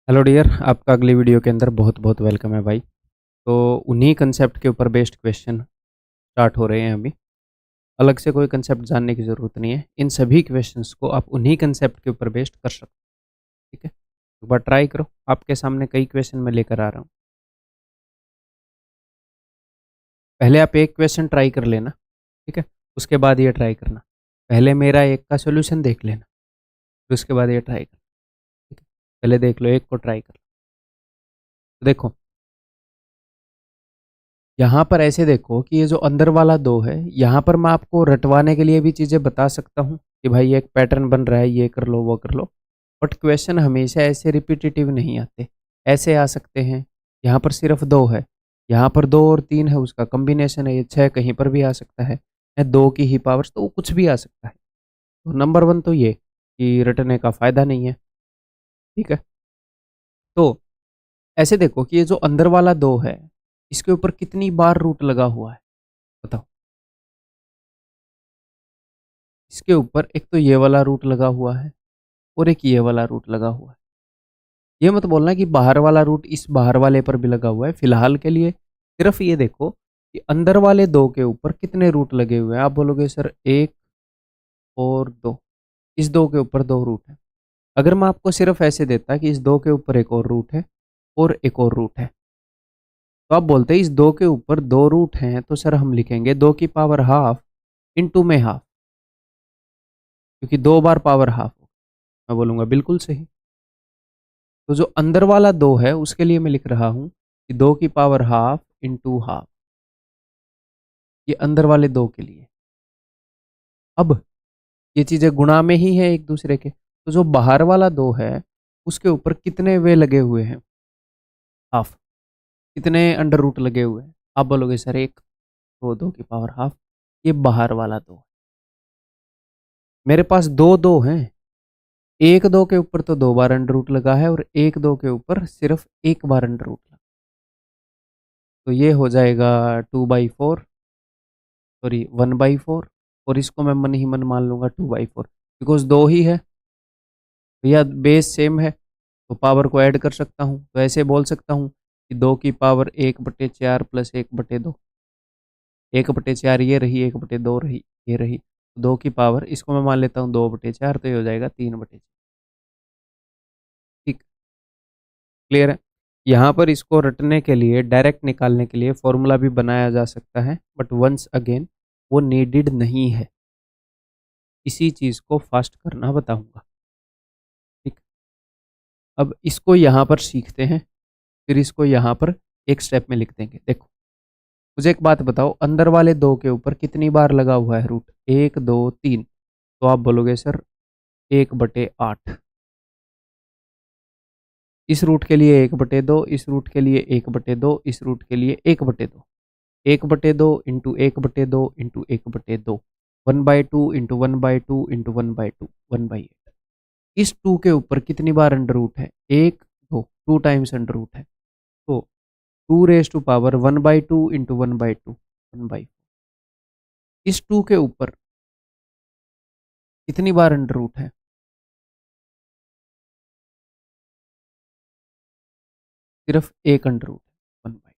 Hello dear, आपका अगली video के अंदर बहुत बहुत वेलकम है भाई। तो उन्हीं कंसेप्ट के ऊपर बेस्ड क्वेश्चन स्टार्ट हो रहे हैं अभी। अलग से कोई कंसेप्ट जानने की ज़रूरत नहीं है, इन सभी क्वेश्चंस को आप उन्हीं कंसेप्ट के ऊपर बेस्ड कर सकते हैं। ठीक है, एक बार ट्राई करो। आपके सामने कई क्वेश्चन मैं लेकर आ रहा हूँ। पहले आप एक क्वेश्चन ट्राई कर लेना, ठीक है, उसके बाद ये ट्राई करना। पहले मेरा एक का सोल्यूशन देख लेना, फिर उसके बाद ये ट्राई करना। ठीक है, पहले देख लो, एक को ट्राई कर लो। तो देखो, यहाँ पर ऐसे देखो कि ये जो अंदर वाला दो है, यहाँ पर मैं आपको रटवाने के लिए भी चीज़ें बता सकता हूँ कि भाई एक पैटर्न बन रहा है, ये कर लो वो कर लो। बट क्वेश्चन हमेशा ऐसे रिपीटेटिव नहीं आते। ऐसे आ सकते हैं, यहाँ पर सिर्फ दो है, यहाँ पर दो और तीन है, उसका कॉम्बिनेशन है, ये छः कहीं पर भी आ सकता है, या दो की ही पावर्स, तो वो कुछ भी आ सकता है। तो नंबर वन तो ये कि रटने का फायदा नहीं है। ठीक है, तो ऐसे देखो कि ये जो अंदर वाला दो है, इसके ऊपर कितनी बार रूट लगा हुआ है, बताओ। इसके ऊपर एक तो ये वाला रूट लगा हुआ है और एक ये वाला रूट लगा हुआ है। ये मत बोलना कि बाहर वाला रूट इस बाहर वाले पर भी लगा हुआ है। फिलहाल के लिए सिर्फ ये देखो कि अंदर वाले दो के ऊपर कितने रूट लगे हुए हैं। आप बोलोगे सर एक और दो, इस दो के ऊपर दो रूट है। अगर मैं आपको सिर्फ ऐसे देता कि इस दो के ऊपर एक और रूट है और एक और रूट है, तो आप बोलते इस दो के ऊपर दो रूट हैं, तो सर हम लिखेंगे दो की पावर हाफ इंटू में हाफ, क्योंकि दो बार पावर हाफ हो। मैं बोलूंगा बिल्कुल सही। तो जो अंदर वाला दो है उसके लिए मैं लिख रहा हूं कि दो की पावर हाफ इंटू हाफ, ये अंदर वाले दो के लिए। अब ये चीजें गुणा में ही है एक दूसरे के, तो जो बाहर वाला दो है उसके ऊपर कितने वे लगे हुए हैं, हाफ, कितने अंडर रूट लगे हुए हैं। आप बोलोगे सर एक, दो, दो की पावर हाफ, ये बाहर वाला दो। मेरे पास दो दो हैं, एक दो के ऊपर तो दो बार अंडर रूट लगा है और एक दो के ऊपर सिर्फ एक बार अंडर रूट लगा। तो ये हो जाएगा 2/4, सॉरी 1/4, और इसको मैं मन ही मन मान लूंगा 2/4, बिकॉज दो ही है भैया, बेस सेम है, तो पावर को ऐड कर सकता हूँ। तो ऐसे बोल सकता हूँ कि दो की पावर 1/4 प्लस 1/2, 1/4 ये रही, 1/2 रही, ये रही, दो की पावर इसको मैं मान लेता हूँ 2/4, तो ये हो जाएगा 3/4। ठीक, क्लियर है। यहाँ पर इसको रटने के लिए, डायरेक्ट निकालने के लिए फॉर्मूला भी बनाया जा सकता है, बट वंस अगेन वो नीडेड नहीं है। इसी चीज़ को फास्ट करना बताऊंगा। ठीक, अब इसको यहाँ पर सीखते हैं, फिर इसको यहाँ पर एक स्टेप में लिख देंगे। देखो, मुझे एक बात बताओ, अंदर वाले दो के ऊपर कितनी बार लगा हुआ है रूट, एक दो तीन, तो आप बोलोगे सर 1/8। इस रूट के लिए 1/2, इस रूट के लिए 1/2, इस रूट के लिए 1/2, 1/2 इंटू 1/2 इंटू 1/2, 1/2 इंटू 1/2 इंटू 1/2, 1/8। इस टू के ऊपर कितनी बार अंडर रूट है, एक दो, टू टाइम्स अंडर रूट है, तो 2 रेज टू पावर 1/2 इंटू 1/2, 1/4। इस टू के ऊपर कितनी बार अंडर रूट है, सिर्फ एक अंडर रूट है, 1/2।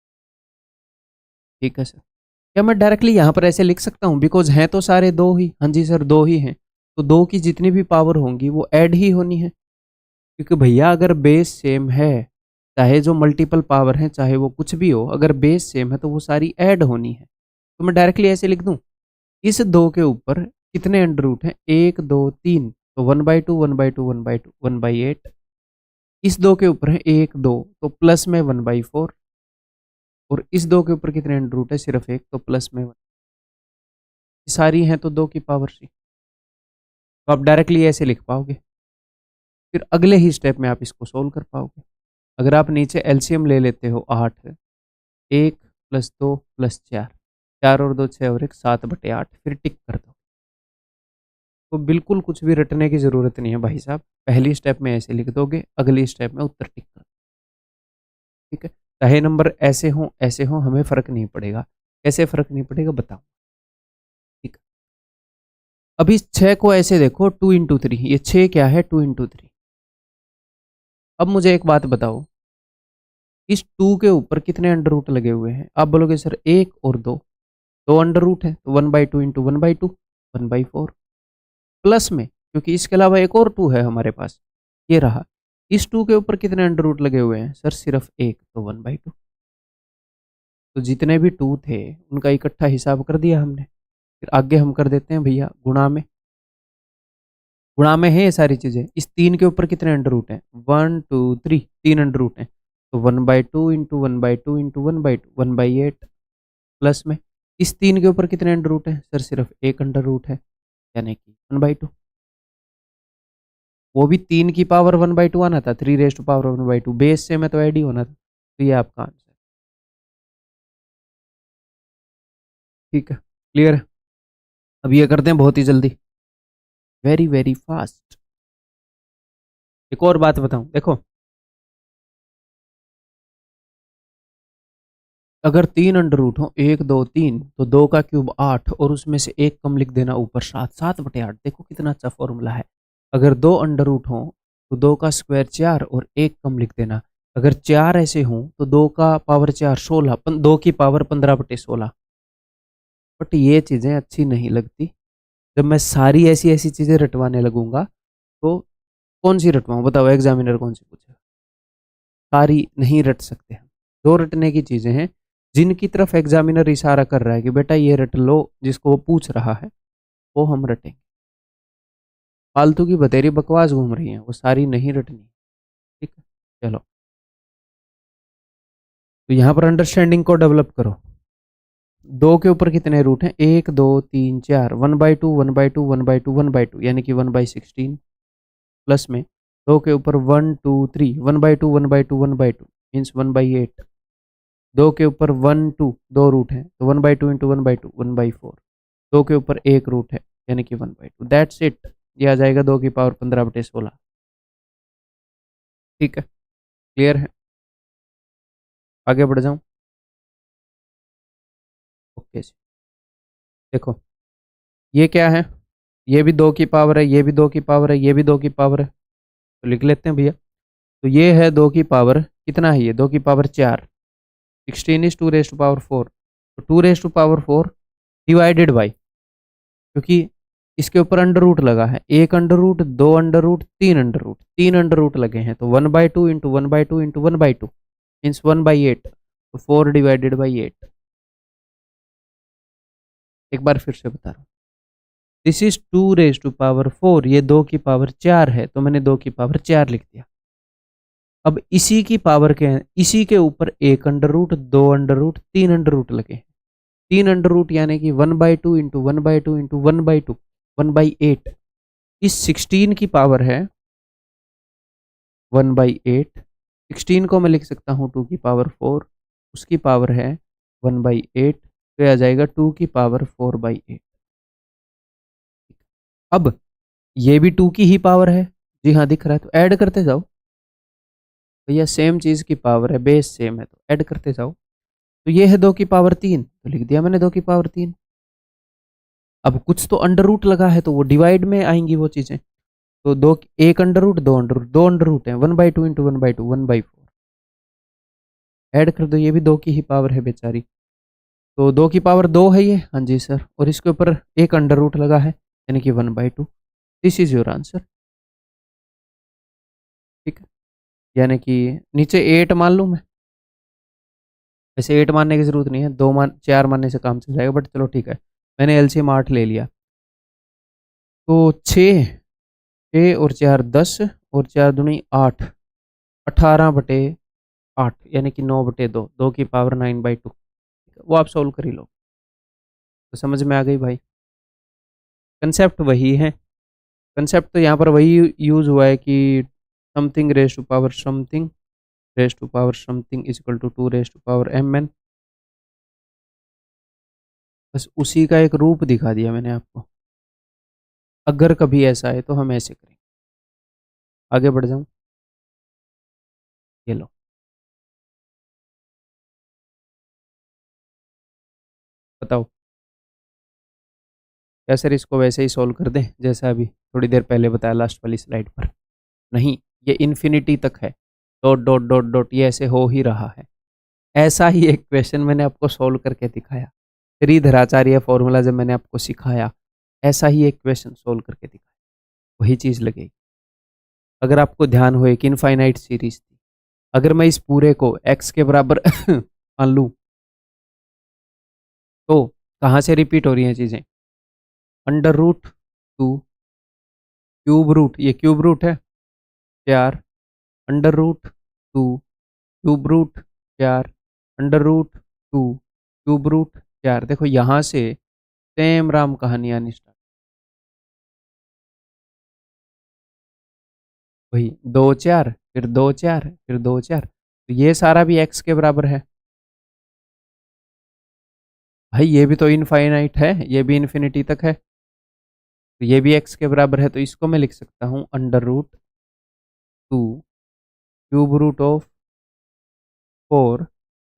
ठीक है सर, क्या मैं डायरेक्टली यहाँ पर ऐसे लिख सकता हूँ, बिकॉज हैं तो सारे दो ही। हाँ जी सर, दो ही हैं, तो दो की जितनी भी पावर होंगी वो ऐड ही होनी है, क्योंकि भैया अगर बेस सेम है, चाहे जो मल्टीपल पावर है चाहे वो कुछ भी हो, अगर बेस सेम है तो वो सारी ऐड होनी है। तो मैं डायरेक्टली ऐसे लिख दूं, इस दो के ऊपर कितने अंडर रूट हैं, एक दो तीन, तो 1/2 1/2 1/2 1/8। इस दो के ऊपर है एक दो, तो प्लस में 1/4, और इस दो के ऊपर कितने अंडर रूट है, सिर्फ एक, तो प्लस में 1। सारी हैं तो दो की पावर सी, तो आप डायरेक्टली ऐसे लिख पाओगे। फिर अगले ही स्टेप में आप इसको सोल्व कर पाओगे। अगर आप नीचे एलसीएम ले लेते हो, 8, 1 + 2 + 4, 4 और 2 6 और 1 7/8, फिर टिक कर दो। तो बिल्कुल कुछ भी रटने की ज़रूरत नहीं है भाई साहब, पहली स्टेप में ऐसे लिख दोगे, अगली स्टेप में उत्तर टिक कर। ठीक है, चाहे नंबर ऐसे हों, हमें फ़र्क नहीं पड़ेगा। कैसे फ़र्क नहीं पड़ेगा बताओ। ठीक, अभी 6 को ऐसे देखो, 2 × 3, ये 6 क्या है, 2 × 3। अब मुझे एक बात बताओ, इस 2 के ऊपर कितने अंडर रूट लगे हुए हैं? आप बोलोगे सर 1 और 2, 2 अंडर रूट है तो 1/2 इंटू 1/2 1/4 प्लस में, क्योंकि इसके अलावा एक और 2 है हमारे पास, ये रहा। इस 2 के ऊपर कितने अंडर रूट लगे हुए हैं? सर सिर्फ एक, तो 1/2। तो जितने भी 2 थे उनका इकट्ठा हिसाब कर दिया हमने। फिर आगे हम कर देते हैं भैया गुणा में। गुणा में है ये सारी चीजें। इस 3 के ऊपर कितने अंडर रूट हैं? 1 2 3, 3 अंडर रूट हैं, तो 1/2 इंटू 1/2 इंटू 1/2 1/8 प्लस में। इस 3 के ऊपर कितने अंडर रूट हैं? सर सिर्फ एक अंडर रूट है, यानी कि 1/2। वो भी 3 की पावर 1/2 आना था, 3 रेज टू पावर 1/2, बेस से में तो ऐड ही होना था। तो ये आपका आंसर। ठीक है, क्लियर है। अब ये करते हैं बहुत ही जल्दी, वेरी वेरी फास्ट। एक और बात बताऊं, देखो अगर 3 अंडर रूट हो, 1 2 3, तो 2 का क्यूब 8 और उसमें से एक कम लिख देना ऊपर 7, 7/8। देखो कितना अच्छा फॉर्मूला है। अगर 2 अंडर रूट हो तो 2 का स्क्वायर 4 और एक कम लिख देना। अगर 4 ऐसे हों तो 2 का पावर 4 16, 2 की पावर 15/16। बट ये चीज़ें अच्छी नहीं लगती। जब मैं सारी ऐसी ऐसी चीज़ें रटवाने लगूंगा तो कौन सी रटवाऊँ? बताओ, एग्जामिनर कौन सी पूछे? सारी नहीं रट सकते हम। दो रटने की चीज़ें हैं जिनकी तरफ एग्जामिनर इशारा कर रहा है कि बेटा ये रट लो, जिसको वो पूछ रहा है वो हम रटेंगे। फालतू की बतेरी बकवास घूम रही है, वो सारी नहीं रटनी। ठीक है, चलो। तो यहाँ पर अंडरस्टैंडिंग को डेवलप करो। 2 के ऊपर कितने रूट हैं? 1 2 3 4, 1/2 1/2 1/2 1/2, यानी कि 1/16 प्लस में 2 के ऊपर 1 2 3, 1/2 1/2 1/2 मीन्स 1/8। 2 के ऊपर 1 2, 2 रूट है तो 1/2 इंटू 1/2 1/4। 2 के ऊपर एक रूट है यानी कि 1/2, दैट्स इट। ये आ जाएगा 2 की पावर 15/16। ठीक है, क्लियर है। आगे बढ़ जाऊं? ओके जी। देखो ये क्या है? ये भी 2 की पावर है, ये भी 2 की पावर है, ये भी 2 की पावर है, तो लिख लेते हैं भैया। तो ये है 2 की पावर, कितना है ये? 2 की power 4, 16 is 2 raise to power 4। तो 2 raise to power 4 divided by, क्योंकि इसके ऊपर अंडर रूट लगा है, एक अंडर रूट, दो अंडर रूट, तीन अंडर रूट, 3 अंडर रूट लगे हैं, तो 1/2 इंटू 1/2 इंटू 1/2 मीन्स 1/8। तो 4 डिवाइडेड बाई 8। एक बार फिर से बता रहा हूँ, this is 2 raise to power 4, ये 2 की पावर 4 है तो मैंने 2 की पावर 4 लिख दिया। अब इसी की पावर के, इसी के ऊपर एक अंडर रूट, दो अंडर रूट, तीन अंडर रूट लगे हैं। 3 अंडर रूट यानी कि 1/2 इंटू 1/2 इंटू 1/2 1/8। इस 16 की पावर है 1/8। 16 को मैं लिख सकता हूँ 2 की पावर 4, उसकी पावर है 1/8, तो आ जाएगा 2 की पावर 4/8। अब ये भी 2 की ही पावर है, जी हाँ दिख रहा है, तो ऐड करते जाओ भैया, सेम चीज की पावर है, बेस सेम है तो ऐड करते जाओ। तो ये है 2 की पावर 3, तो लिख दिया मैंने 2 की पावर 3। अब कुछ तो अंडर रूट लगा है तो वो डिवाइड में आएंगी वो चीजें। तो दो, एक अंडर रूट, दो अंडर रूट, दो अंडर रूट है, 1/2 इंटू 1/2 1/4। ऐड कर दो, ये भी 2 की ही पावर है बेचारी, तो 2 की पावर 2 है ये, हाँ जी सर, और इसके ऊपर एक अंडर रूट लगा है यानी कि 1/2। This is your answer. ठीक है, यानी कि नीचे 8 मान लूँ मैं? वैसे 8 मानने की जरूरत नहीं है, 4 मानने से काम चल जाएगा, बट चलो ठीक है, मैंने एलसीएम 8 ले लिया। तो 6, 6 और 4 10, और 4 दूनी 8, 18/8 यानी कि 9/2, 2 की पावर 9/2। वो आप सोल्व कर ही लो। तो समझ में आ गई भाई? कंसेप्ट वही है। कंसेप्ट तो यहाँ पर वही यूज हुआ है कि something raise to power something raise to power something is equal to 2 raise to power mn। बस उसी का एक रूप दिखा दिया मैंने आपको। अगर कभी ऐसा है तो हम ऐसे करेंगे। आगे बढ़ जाऊं? ये लो, बताओ क्या सर इसको वैसे ही सॉल्व कर दें जैसा अभी थोड़ी देर पहले बताया लास्ट वाली स्लाइड पर? नहीं, ये इन्फिनिटी तक है। डॉट डॉट डॉट डॉट ये ऐसे हो ही रहा है। ऐसा ही एक क्वेश्चन मैंने आपको सॉल्व करके दिखाया। त्रिधराचार्य फॉर्मूला जब मैंने आपको सिखाया, ऐसा ही एक क्वेश्चन सॉल्व करके दिखाया, वही चीज़ लगेगी। अगर आपको ध्यान हो, एक इनफाइनाइट सीरीज थी, अगर मैं इस पूरे को x के बराबर मान लूँ तो कहाँ से रिपीट हो रही हैं चीज़ें? अंडर रूट 2, क्यूब रूट, ये क्यूब रूट है 4, under root 2, cube root 4, under root 2, cube root 4। देखो यहाँ से सेम राम कहानी आनी स्टार्ट। वही 2 4, फिर 2 4, फिर 2 4, तो ये सारा भी x के बराबर है। भाई ये भी तो इनफाइनाइट है, ये भी इन्फिनिटी तक है, तो ये भी x के बराबर है, तो इसको मैं लिख सकता हूँ under root 2 cube root of 4,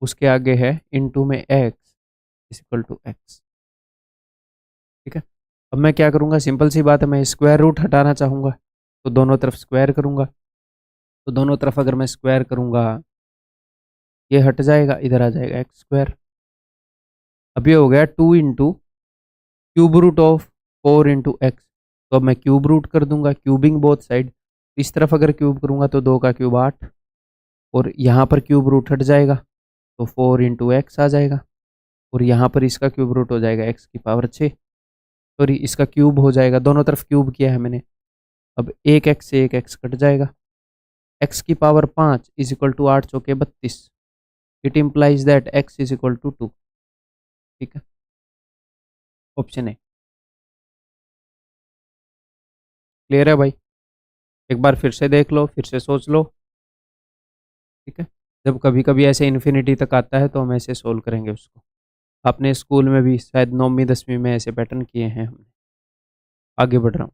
उसके आगे है इनटू में x is equal to x। ठीक है, अब मैं क्या करूँगा, सिंपल सी बात है, मैं स्क्वायर रूट हटाना चाहूँगा तो दोनों तरफ स्क्वायर करूँगा, तो दोनों तरफ अगर मैं स्क्वायर करूँगा ये हट जाएगा, इधर आ जाएगा एक्स स्क्वायर। अब ये हो गया 2 into cube root of 4 into x, तो अब मैं क्यूब रूट कर दूंगा, क्यूबिंग बोथ साइड। इस तरफ अगर क्यूब करूंगा तो 2 का क्यूब 8, और यहाँ पर क्यूब रूट हट जाएगा तो 4 इंटू एक्स आ जाएगा, और यहाँ पर इसका क्यूब रूट हो जाएगा एक्स की पावर 6, सॉरी इसका क्यूब हो जाएगा, दोनों तरफ क्यूब किया है मैंने। अब एक एक्स से एक एक्स कट जाएगा, एक्स की पावर 5 इज इक्वल टू 8 चौके 32, it implies that x is equal to 2। ठीक है, ऑप्शन ए क्लियर है भाई? एक बार फिर से देख लो, फिर से सोच लो। ठीक है, जब कभी कभी ऐसे इन्फिनिटी तक आता है तो हम ऐसे सोल्व करेंगे उसको। आपने स्कूल में भी शायद 9वीं 10वीं में ऐसे पैटर्न किए हैं हमने। आगे बढ़ रहा हूँ,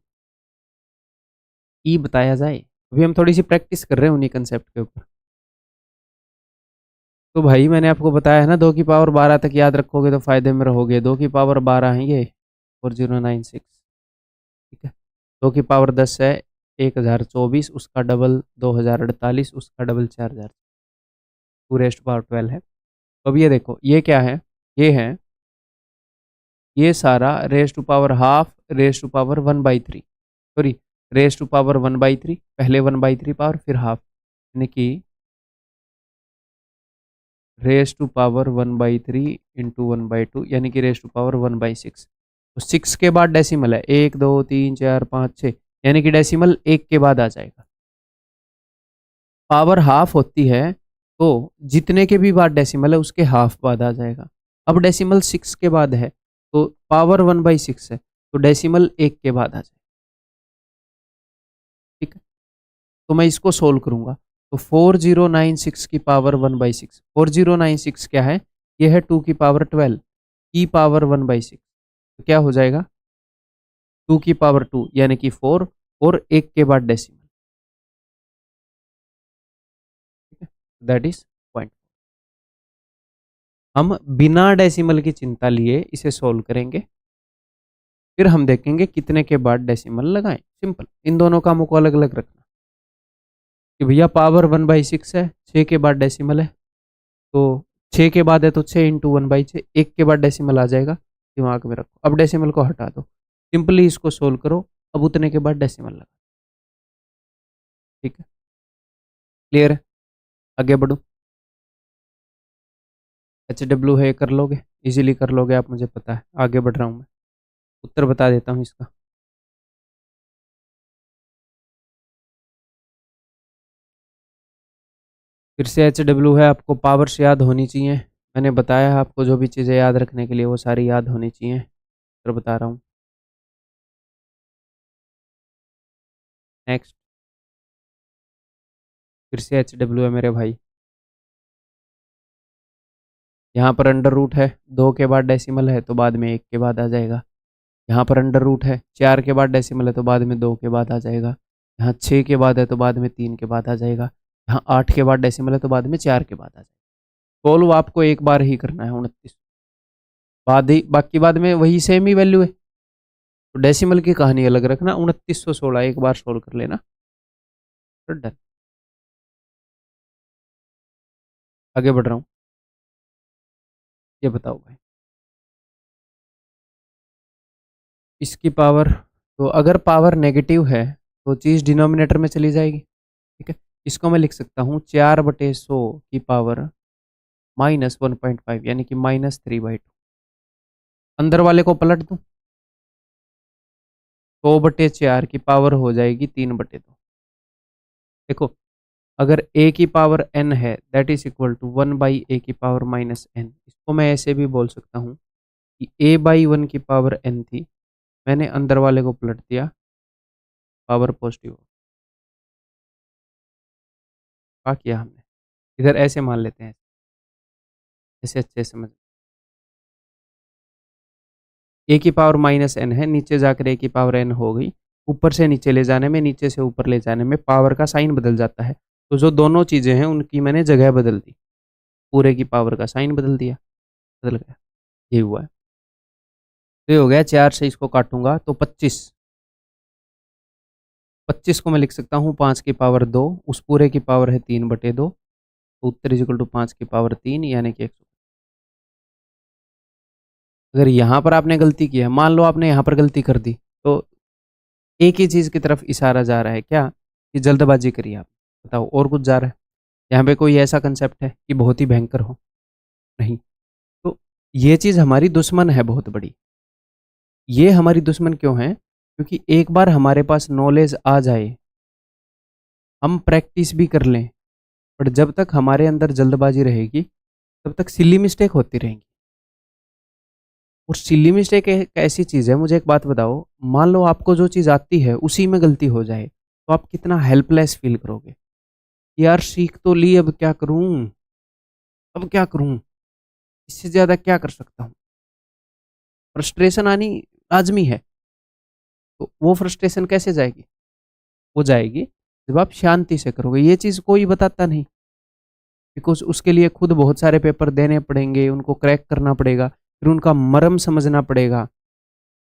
ई बताया जाए, अभी हम थोड़ी सी प्रैक्टिस कर रहे हैं उन्हीं कंसेप्ट के ऊपर। तो भाई मैंने आपको बताया है ना, 2 की पावर 12 तक याद रखोगे तो फायदे में रहोगे। 2 की पावर 12 है ये 4096। ठीक है, 2 की पावर 10 है 1024, उसका डबल 2048, उसका डबल 4000, 2 रेस्ट पावर 12 है। तो अब ये देखो ये क्या है, ये है, ये सारा raise to power half, raise to power 1/3, sorry raise to power 1/3, पहले 1/3 पावर फिर हाफ, यानी कि रेस टू पावर 1/3 इंटू 1/2, यानी कि रेस टू पावर 1/6। तो 6 के बाद डेसिमल है 1 2 3 4 5 6, यानी कि डेसिमल 1 के बाद आ जाएगा। पावर हाफ होती है तो जितने के भी बाद डेसिमल है उसके हाफ बाद आ जाएगा। अब डेसिमल 6 के बाद है तो पावर 1/6 है, तो डेसिमल 1 के बाद आ जाएगा। ठीक है, तो मैं इसको सोल्व करूंगा, तो 4096 की पावर 1/6, 4096 क्या है, ये है 2 की पावर 12 की पावर 1/6, तो क्या हो जाएगा 2 की पावर 2 यानी कि 4, और 1 के बाद डेसिमल। ठीक है, दैट इज पॉइंट। हम बिना डेसिमल की चिंता लिए इसे सोल्व करेंगे, फिर हम देखेंगे कितने के बाद डेसिमल लगाएं। सिंपल, इन दोनों कामों को अलग अलग रखना कि भैया पावर 1/6 है, 6 के बाद डेसिमल है, तो 6 के बाद है तो 6 इंटू 1/6, 1 के बाद डेसिमल आ जाएगा, दिमाग में रखो। अब डेसिमल को हटा दो, सिंपली इसको सोल्व करो, अब उतने के बाद डेसिमल लगा। ठीक है, क्लियर है? आगे बढ़ो, HW है, कर लोगे, इजीली कर लोगे आप, मुझे पता है। आगे बढ़ रहा हूँ मैं, उत्तर बता देता हूँ इसका। फिर से HW है, आपको पावर्स याद होनी चाहिए। मैंने बताया है आपको जो भी चीज़ें याद रखने के लिए वो सारी याद होनी चाहिए, फिर बता रहा हूँ। नेक्स्ट, फिर से HW है मेरे भाई, यहाँ पर अंडर रूट है, 2 के बाद डेसिमल है तो बाद में 1 के बाद आ जाएगा। यहाँ पर अंडर रूट है, 4 के बाद डेसिमल है तो बाद में 2 के बाद आ जाएगा। यहाँ 6 के बाद है तो बाद में 3 के बाद आ जाएगा। यहाँ 8 के बाद डेसिमल है तो बाद में 4 के बाद आ जाएगा। सोल्व आपको एक बार ही करना है 29, बाद ही बाकी बाद में वही सेम ही वैल्यू है, तो डेसिमल की कहानी अलग रखना। 2916 एक बार सोल्व कर लेना, डन। आगे बढ़ रहा हूँ। ये बताओ भाई, इसकी पावर, तो अगर पावर नेगेटिव है तो चीज़ डिनोमिनेटर में चली जाएगी। ठीक है, इसको मैं लिख सकता हूँ 4/100 की पावर -1.5 यानी कि -3/2। अंदर वाले को पलट दूँ, 100/4 की पावर हो जाएगी 3/2। देखो, अगर a की पावर n है that is equal to 1/a की पावर -n। इसको मैं ऐसे भी बोल सकता हूँ कि a/1 की पावर n थी, मैंने अंदर वाले को पलट दिया, पावर पॉजिटिव। क्या किया हमने, इधर ऐसे मान लेते हैं, ऐसे अच्छे से समझ। a की पावर -n है, नीचे जाकर a की पावर n हो गई। ऊपर से नीचे ले जाने में, नीचे से ऊपर ले जाने में पावर का साइन बदल जाता है। तो जो दोनों चीज़ें हैं उनकी मैंने जगह बदल दी, पूरे की पावर का साइन बदल दिया, बदल गया। ये हुआ है। तो ये हो गया, 4 से इसको काटूंगा तो 25। 25 को मैं लिख सकता हूँ 5 की पावर 2, उस पूरे की पावर है 3/2। तो उत्तर इज इक्वल टू 5 की पावर 3 यानी कि 100। अगर यहाँ पर आपने गलती की है, मान लो आपने यहाँ पर गलती कर दी, तो एक ही चीज़ की तरफ इशारा जा रहा है क्या, कि जल्दबाजी करी आप। बताओ और कुछ जा रहा है यहाँ पे, कोई ऐसा कंसेप्ट है कि बहुत ही भयंकर हो? नहीं। तो ये चीज़ हमारी दुश्मन है बहुत बड़ी। ये हमारी दुश्मन क्यों है? क्योंकि एक बार हमारे पास नॉलेज आ जाए, हम प्रैक्टिस भी कर लें, पर जब तक हमारे अंदर जल्दबाजी रहेगी तब तक सिली मिस्टेक होती रहेंगी। और सिली मिस्टेक एक ऐसी चीज़ है, मुझे एक बात बताओ, मान लो आपको जो चीज़ आती है उसी में गलती हो जाए, तो आप कितना हेल्पलेस फील करोगे। यार सीख तो ली, अब क्या करूं, अब क्या करूं, इससे ज़्यादा क्या कर सकता हूँ। फ्रस्ट्रेशन आनी लाजमी है। तो वो फ्रस्ट्रेशन कैसे जाएगी? वो जाएगी जब आप शांति से करोगे। ये चीज़ कोई बताता नहीं, बिकॉज उसके लिए खुद बहुत सारे पेपर देने पड़ेंगे, उनको क्रैक करना पड़ेगा, फिर उनका मर्म समझना पड़ेगा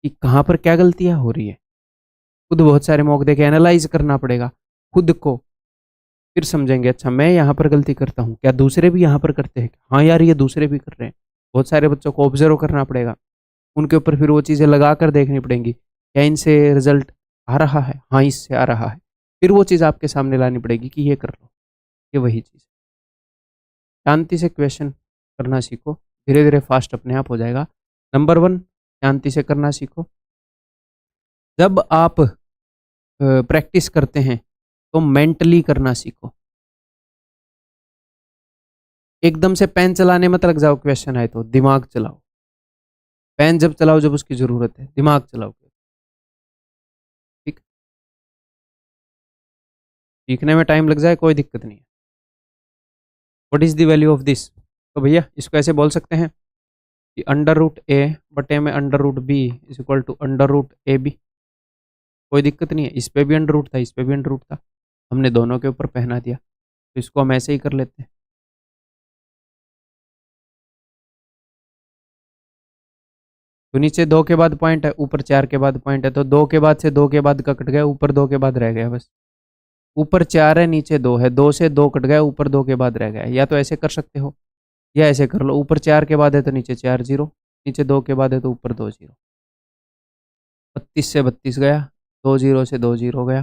कि कहाँ पर क्या गलतियाँ हो रही है। खुद बहुत सारे मौके देके एनालाइज करना पड़ेगा खुद को, फिर समझेंगे अच्छा मैं यहाँ पर गलती करता हूँ, क्या दूसरे भी यहाँ पर करते हैं? हाँ यार, ये दूसरे भी कर रहे हैं। बहुत सारे बच्चों को ऑब्जर्व करना पड़ेगा, उनके ऊपर फिर वो चीज़ें लगा कर देखनी पड़ेंगी, क्या इनसे रिजल्ट आ रहा है? हाँ, इससे आ रहा है। फिर वो चीज़ आपके सामने लानी पड़ेगी कि ये कर लो। ये वही चीज़, शांति से क्वेश्चन करना सीखो, धीरे धीरे फास्ट अपने आप हो जाएगा। नंबर 1, शांति से करना सीखो। जब आप प्रैक्टिस करते हैं तो मेंटली करना सीखो। एकदम से पेन चलाने मत लग जाओ, क्वेश्चन आए तो दिमाग चलाओ। पेन जब चलाओ जब उसकी जरूरत है, दिमाग चलाओ। ठीक, सीखने में टाइम लग जाए कोई दिक्कत नहीं है। What is the value of this? तो भैया इसको ऐसे बोल सकते हैं कि √a/a में √b is equal to √ab। कोई दिक्कत नहीं है, इस पे भी अंडर रूट था, इस पे भी अंडर रूट था, हमने दोनों के ऊपर पहना दिया, तो इसको हम ऐसे ही कर लेते हैं। तो नीचे 2 के बाद पॉइंट है, ऊपर 4 के बाद पॉइंट है, तो 2 के बाद से 2 के बाद का कट गया, ऊपर 2 के बाद रह गया बस। ऊपर 4 है, नीचे 2 है, 2 से 2 कट गया, ऊपर 2 के बाद रह गया। या तो ऐसे कर सकते हो या ऐसे कर लो, ऊपर 4 के बाद है तो नीचे 4 जीरो, नीचे 2 के बाद है तो ऊपर 2 जीरो। 32 से 32 गया, 2 जीरो से 2 जीरो गया।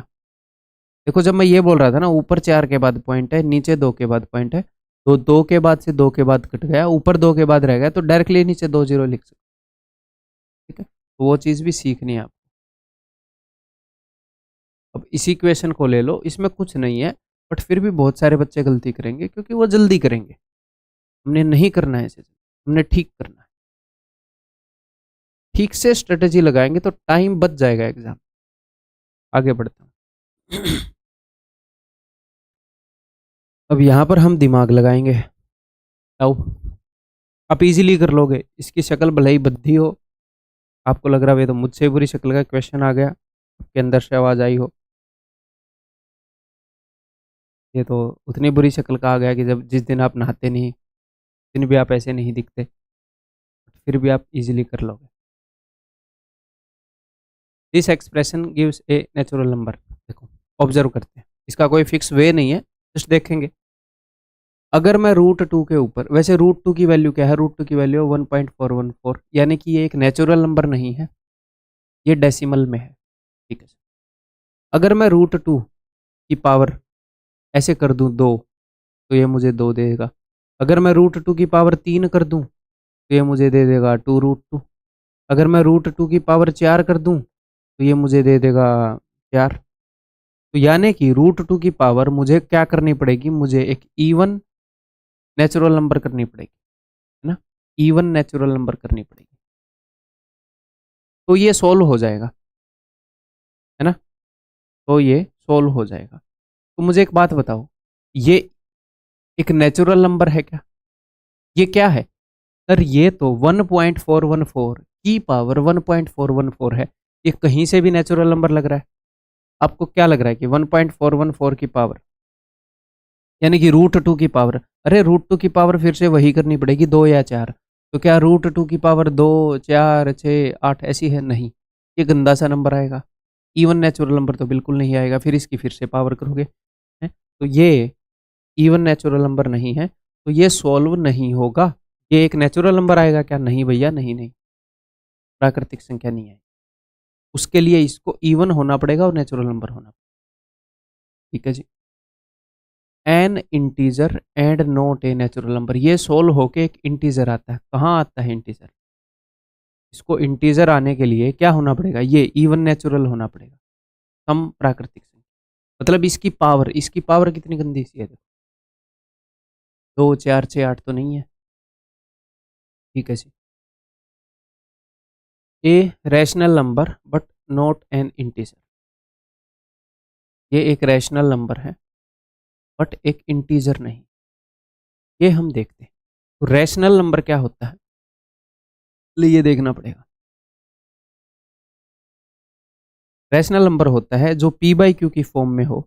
देखो जब मैं ये बोल रहा था ना, ऊपर 4 के बाद पॉइंट है, नीचे 2 के बाद पॉइंट है, तो 2 के बाद से 2 के बाद कट गया, ऊपर 2 के बाद रह गया, तो डायरेक्टली नीचे 2 जीरो लिख सकते। ठीक है, तो वो चीज़ भी सीखनी है आप। अब इसी क्वेश्चन को ले लो, इसमें कुछ नहीं है, बट फिर भी बहुत सारे बच्चे गलती करेंगे क्योंकि वो जल्दी करेंगे। हमने नहीं करना है इसे, हमने ठीक करना है। ठीक से स्ट्रेटेजी लगाएंगे तो टाइम बच जाएगा एग्जाम। आगे बढ़ता हूँ। अब यहाँ पर हम दिमाग लगाएंगे। आओ, आप इजीली कर लोगे। इसकी शक्ल भले ही बद्धी हो, आपको लग रहा है तो मुझसे बुरी शक्ल का क्वेश्चन आ गया, आपके अंदर से आवाज़ आई हो, ये तो उतनी बुरी शक्ल का आ गया कि जब जिस दिन आप नहाते नहीं, दिन भी आप ऐसे नहीं दिखते, फिर भी आप इजीली कर लोगे। This expression gives A natural number. देखो, ऑब्जर्व करते हैं, इसका कोई फिक्स वे नहीं है, जस्ट देखेंगे। अगर मैं रूट टू के ऊपर, वैसे रूट टू की वैल्यू क्या है, रूट टू की वैल्यू 1.414, यानी कि ये एक नेचुरल नंबर नहीं है, ये डेसिमल में है। ठीक है, अगर मैं रूट टू की पावर ऐसे कर दूं दो, तो ये मुझे दो देगा। अगर मैं रूट टू की पावर तीन कर दूं, तो ये मुझे दे देगा टू रूट टू। अगर मैं रूट टू की पावर चार कर दूं, तो ये मुझे दे देगा चार। तो यानी कि रूट टू की पावर मुझे क्या करनी पड़ेगी, मुझे एक इवन नेचुरल नंबर करनी पड़ेगी, है ना, इवन नेचुरल नंबर करनी पड़ेगी, तो ये सोल्व हो जाएगा, है ना, तो ये सोल्व हो जाएगा। तो मुझे एक बात बताओ, ये एक नेचुरल नंबर है क्या, ये क्या है सर, ये तो 1.414 की पावर 1.414 है, ये कहीं से भी नेचुरल नंबर लग रहा है। आपको क्या लग रहा है कि 1.414 की पावर यानी कि रूट टू की पावर, अरे रूट टू की पावर फिर से वही करनी पड़ेगी, दो या चार। तो क्या रूट टू की पावर दो, चार, छः, आठ ऐसी है, नहीं, ये गंदा सा नंबर आएगा, इवन नेचुरल नंबर तो बिल्कुल नहीं आएगा, फिर इसकी फिर से पावर करोगे, है? तो ये इवन नेचुरल नंबर नहीं है, तो ये सॉल्व नहीं होगा। ये एक नेचुरल नंबर आएगा क्या, नहीं भैया, नहीं नहीं, प्राकृतिक संख्या नहीं है, उसके लिए इसको इवन होना पड़ेगा और नेचुरल नंबर होना पड़ेगा। ठीक है जी, N integer and not a natural number, ये सोल्व होके एक इंटीजर आता है, कहाँ आता है इंटीजर, इसको इंटीजर आने के लिए क्या होना पड़ेगा, ये इवन नेचुरल होना पड़ेगा, कम प्राकृतिक संख्या। मतलब इसकी पावर कितनी गंदी सी है, देखो, दो, चार, छः, आठ तो नहीं है। ठीक है जी, a rational number but not an integer, ये एक रैशनल नंबर है बट एक इंटीजर नहीं, ये हम देखते हैं। तो रैशनल नंबर क्या होता है, इसलिए ये देखना पड़ेगा। रैशनल नंबर होता है जो पी बाई क्यू की फॉर्म में हो,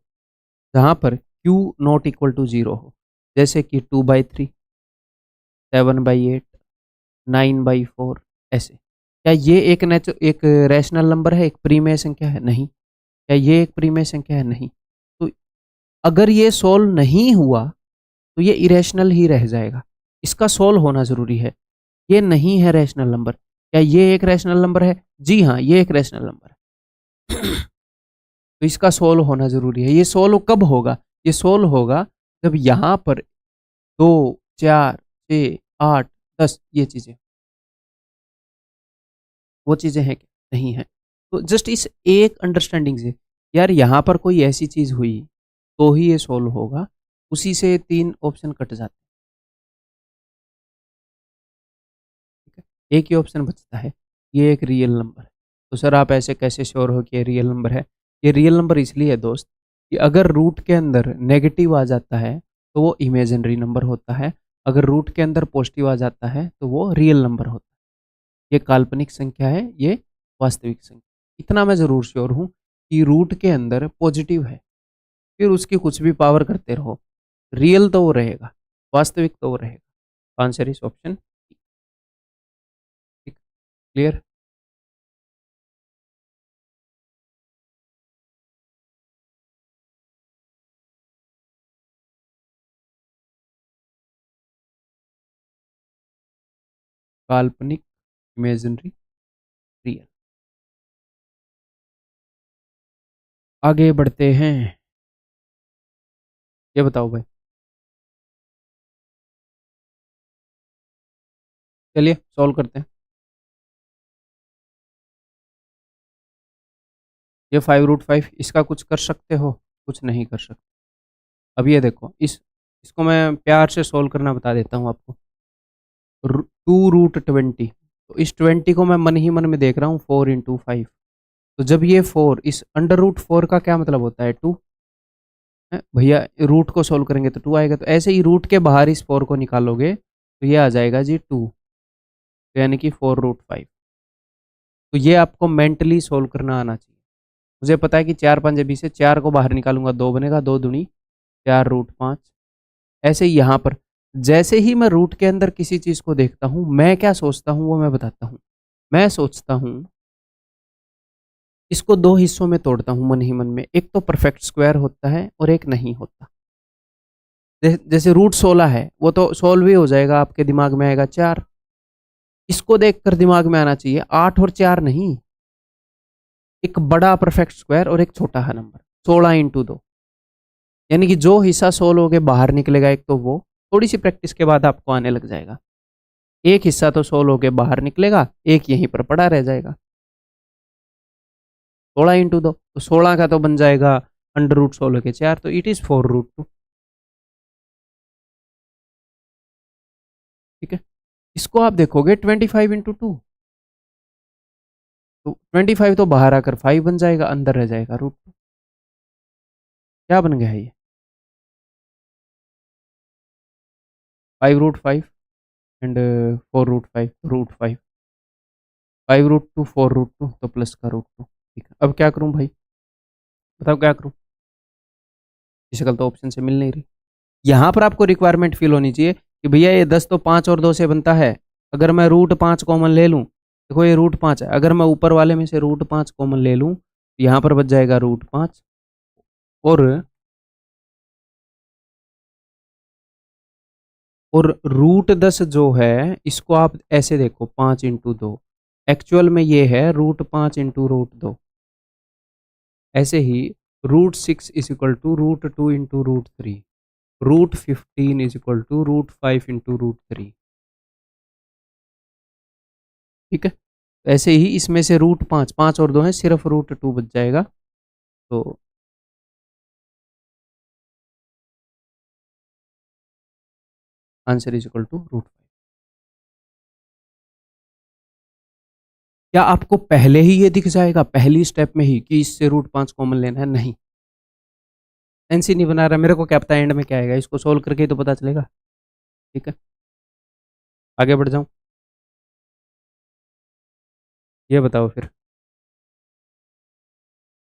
जहां पर Q not equal to zero हो, जैसे कि 2/3, 7/8, 9/4, ऐसे। क्या ये एक रैशनल नंबर है, एक प्रीमेय संख्या है, नहीं। क्या ये एक प्रीमेय संख्या है, नहीं। तो अगर ये सोल्व नहीं हुआ तो ये इरेशनल ही रह जाएगा, इसका सोल्व होना जरूरी है। ये नहीं है रैशनल नंबर, क्या ये एक रैशनल नंबर है, जी हाँ, ये एक रैशनल नंबर है। तो इसका सोल्व होना जरूरी है। ये सोल्व कब होगा, ये सोल्व होगा जब यहाँ पर दो, चार, छः, आठ, 10 ये चीजें, वो चीजें हैं क्या, नहीं है। तो जस्ट इस एक अंडरस्टैंडिंग से, यार यहाँ पर कोई ऐसी चीज हुई तो ही ये सोल्व होगा, उसी से तीन ऑप्शन कट जाते हैं। ठीक है, एक ही ऑप्शन बचता है, ये एक रियल नंबर है। तो सर आप ऐसे कैसे श्योर हो कि ये रियल नंबर है, ये रियल नंबर इसलिए है दोस्त कि अगर रूट के अंदर नेगेटिव आ जाता है तो वो इमेजिनरी नंबर होता है, अगर रूट के अंदर पॉजिटिव आ जाता है तो वो रियल नंबर होता है। ये काल्पनिक संख्या है, ये वास्तविक संख्या। इतना मैं ज़रूर श्योर हूँ कि रूट के अंदर पॉजिटिव है, फिर उसकी कुछ भी पावर करते रहो, रियल तो वो रहेगा, वास्तविक तो वो रहेगा। आंसर इस ऑप्शन, क्लियर। काल्पनिक, इमेजिनरी, रियल। आगे बढ़ते हैं, ये बताओ भाई, चलिए सॉल्व करते हैं। ये 5√5, इसका कुछ कर सकते हो, कुछ नहीं कर सकते। अब ये देखो, इसको मैं प्यार से सोल्व करना बता देता हूँ आपको। 2√20, तो इस 20 को मैं मन ही मन में देख रहा हूँ, 4 × 5। तो जब ये 4, इस √4 का क्या मतलब होता है, 2 है भैया, रूट को सोल्व करेंगे तो 2 आएगा, तो ऐसे ही रूट के बाहर इस 4 को निकालोगे तो ये आ जाएगा जी 2, तो यानी कि 4√5। तो ये आपको मेंटली सोल्व करना आना चाहिए। मुझे पता है कि 4×5 से 4 को बाहर निकालूंगा 2 बनेगा, 2×2 4√5। ऐसे ही यहाँ पर जैसे ही मैं रूट के अंदर किसी चीज़ को देखता हूँ, मैं क्या सोचता हूँ वो मैं बताता हूँ। मैं सोचता हूँ, इसको दो हिस्सों में तोड़ता हूँ मन ही मन में, एक तो परफेक्ट स्क्वायर होता है और एक नहीं होता। जैसे रूट 16 है, वो तो सॉल्व ही हो जाएगा, आपके दिमाग में आएगा 4। इसको देखकर दिमाग में आना चाहिए 8 और 4 नहीं, एक बड़ा परफेक्ट स्क्वायर और एक छोटा है नंबर। 16 × 2, यानी कि जो हिस्सा सोल्व होके बाहर निकलेगा एक, तो वो थोड़ी सी प्रैक्टिस के बाद आपको आने लग जाएगा। एक हिस्सा तो सोल्व होके बाहर निकलेगा, एक यहीं पर पड़ा रह जाएगा। 16 × 2, तो 16 का तो बन जाएगा √16 के 4, तो इट इज 4√2। ठीक है, इसको आप देखोगे 25 × 2, तो 25 तो बाहर आकर 5 बन जाएगा, अंदर रह जाएगा √2। क्या बन गया है ये? 5√5 एंड 4√5, √5, 5√2 4√2, तो प्लस का √2। ठीक है, अब क्या करूं भाई, बताओ क्या करूं? ये शक्ल तो ऑप्शन से मिल नहीं रही। यहाँ पर आपको रिक्वायरमेंट फील होनी चाहिए कि भैया ये 10 तो 5 और 2 से बनता है। अगर मैं √5 कॉमन ले लूँ, देखो ये √5 है, अगर मैं ऊपर वाले में से √5 कॉमन ले लूँ, तो यहाँ पर बच जाएगा √5। और √10 जो है, इसको आप ऐसे देखो, 5 × 2, एक्चुअल में ये है √5 × √2। ऐसे ही √6 is equal to √2 × √3, √15 is equal to √5 × √3। ठीक है, ऐसे ही इसमें से √5, 5 और 2 है, सिर्फ √2 बच जाएगा। तो आंसर इज इक्वल टू √5। क्या आपको पहले ही ये दिख जाएगा, पहली स्टेप में ही, कि इससे √5 कॉमन लेना है? नहीं, एनसी नहीं बना रहा, मेरे को क्या पता एंड में क्या आएगा, इसको सोल्व करके ही तो पता चलेगा। ठीक है, आगे बढ़ जाऊं, ये बताओ फिर।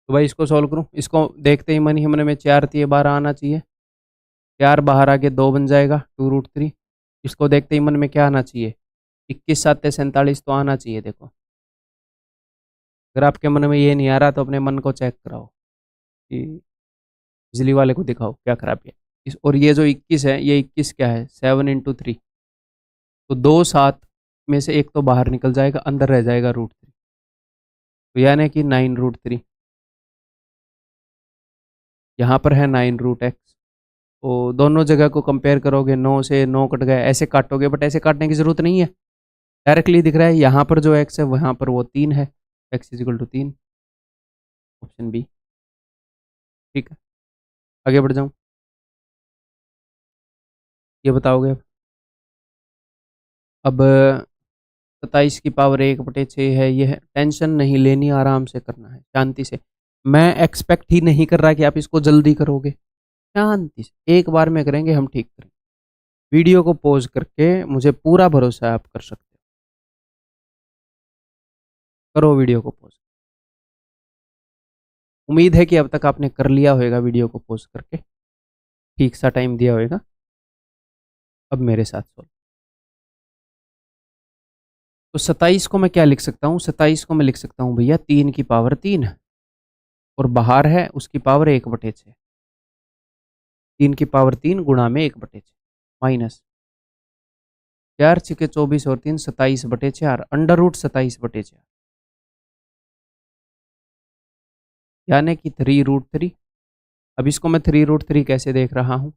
तो भाई इसको सोल्व करूं, इसको देखते ही मन ही मन में 4 × 12 आना चाहिए, 4 बाहर आके 2 बन जाएगा, 2√3। इसको देखते ही मन में क्या आना चाहिए, 21 7 47 तो आना चाहिए। देखो, अगर आपके मन में ये नहीं आ रहा तो अपने मन को चेक कराओ, कि बिजली वाले को दिखाओ क्या खराबी है। और ये जो 21 है, ये 21 क्या है, 7 × 3, तो 2 7 में से एक तो बाहर निकल जाएगा, अंदर रह जाएगा √3, तो यानी कि 9√3। यहाँ पर है 9√x, तो दोनों जगह को कंपेयर करोगे, 9 से 9 कट गए, ऐसे काटोगे, बट ऐसे काटने की जरूरत नहीं है, डायरेक्टली दिख रहा है। यहाँ पर जो x है वहाँ पर वो 3 है, x is equal to 3, option B. ठीक है, आगे बढ़ जाऊँ, ये बताओगे अब 27 की पावर 1/6 है, ये है, टेंशन नहीं लेनी, आराम से करना है, शांति से। मैं एक्सपेक्ट ही नहीं कर रहा कि आप इसको जल्दी करोगे, शांति से एक बार में करेंगे, हम ठीक करेंगे। वीडियो को पॉज करके, मुझे पूरा भरोसा है आप कर सकते हो। करो वीडियो को पॉज, उम्मीद है कि अब तक आपने कर लिया होगा वीडियो को पॉज करके, ठीक सा टाइम दिया होगा। अब मेरे साथ सोल्व। तो 27 को मैं क्या लिख सकता हूँ, 27 को मैं लिख सकता हूँ भैया 3 की पावर 3, और बाहर है उसकी पावर 1/6, 3 की पावर 3 गुणा में 1/6, माइनस 4 × 6 = 24 और 3 27/4, √27/4, यानी कि 3√3। अब इसको मैं 3√3 कैसे देख रहा हूँ,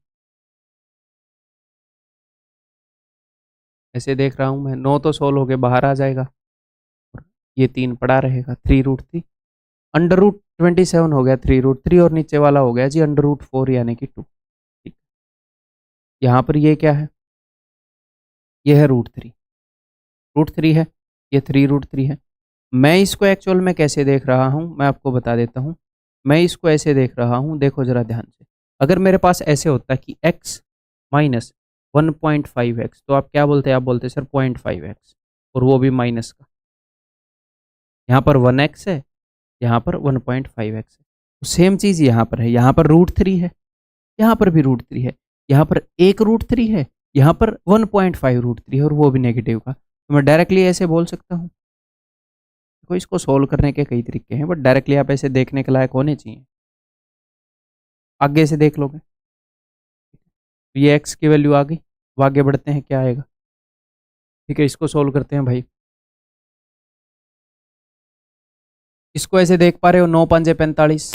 ऐसे देख रहा हूँ मैं, 9 तो सोल्व होके बाहर आ जाएगा, और ये 3 पड़ा रहेगा, 3√3, √27 हो गया 3√3, और नीचे वाला हो गया जी √4 यानी कि 2। ठीक, यहाँ पर ये क्या है, ये है √3 है, ये 3√3 है। मैं इसको एक्चुअल में कैसे देख रहा हूँ, मैं आपको बता देता हूँ। मैं इसको ऐसे देख रहा हूँ, देखो जरा ध्यान से। अगर मेरे पास ऐसे होता कि x माइनस 1.5x, तो आप क्या बोलते हैं, आप बोलते सर 0.5x, और वो भी माइनस का। यहाँ पर 1x है, यहाँ पर 1.5x है, तो सेम चीज़ यहाँ पर है, यहाँ पर √3 है, यहाँ पर भी √3 है, यहाँ पर एक √3 है, यहाँ पर 1.5 √3 है, और वो भी नेगेटिव का। तो मैं डायरेक्टली ऐसे बोल सकता हूँ। देखो, इसको सोल्व करने के कई तरीके हैं, बट डायरेक्टली आप ऐसे देखने के लायक होने चाहिए, आगे से देख लोगे। ये एक्स की वैल्यू आ गई। अब आगे बढ़ते हैं, क्या आएगा। ठीक है, इसको सोल्व करते हैं भाई। इसको ऐसे देख पा रहे हो, 9×5 = 45।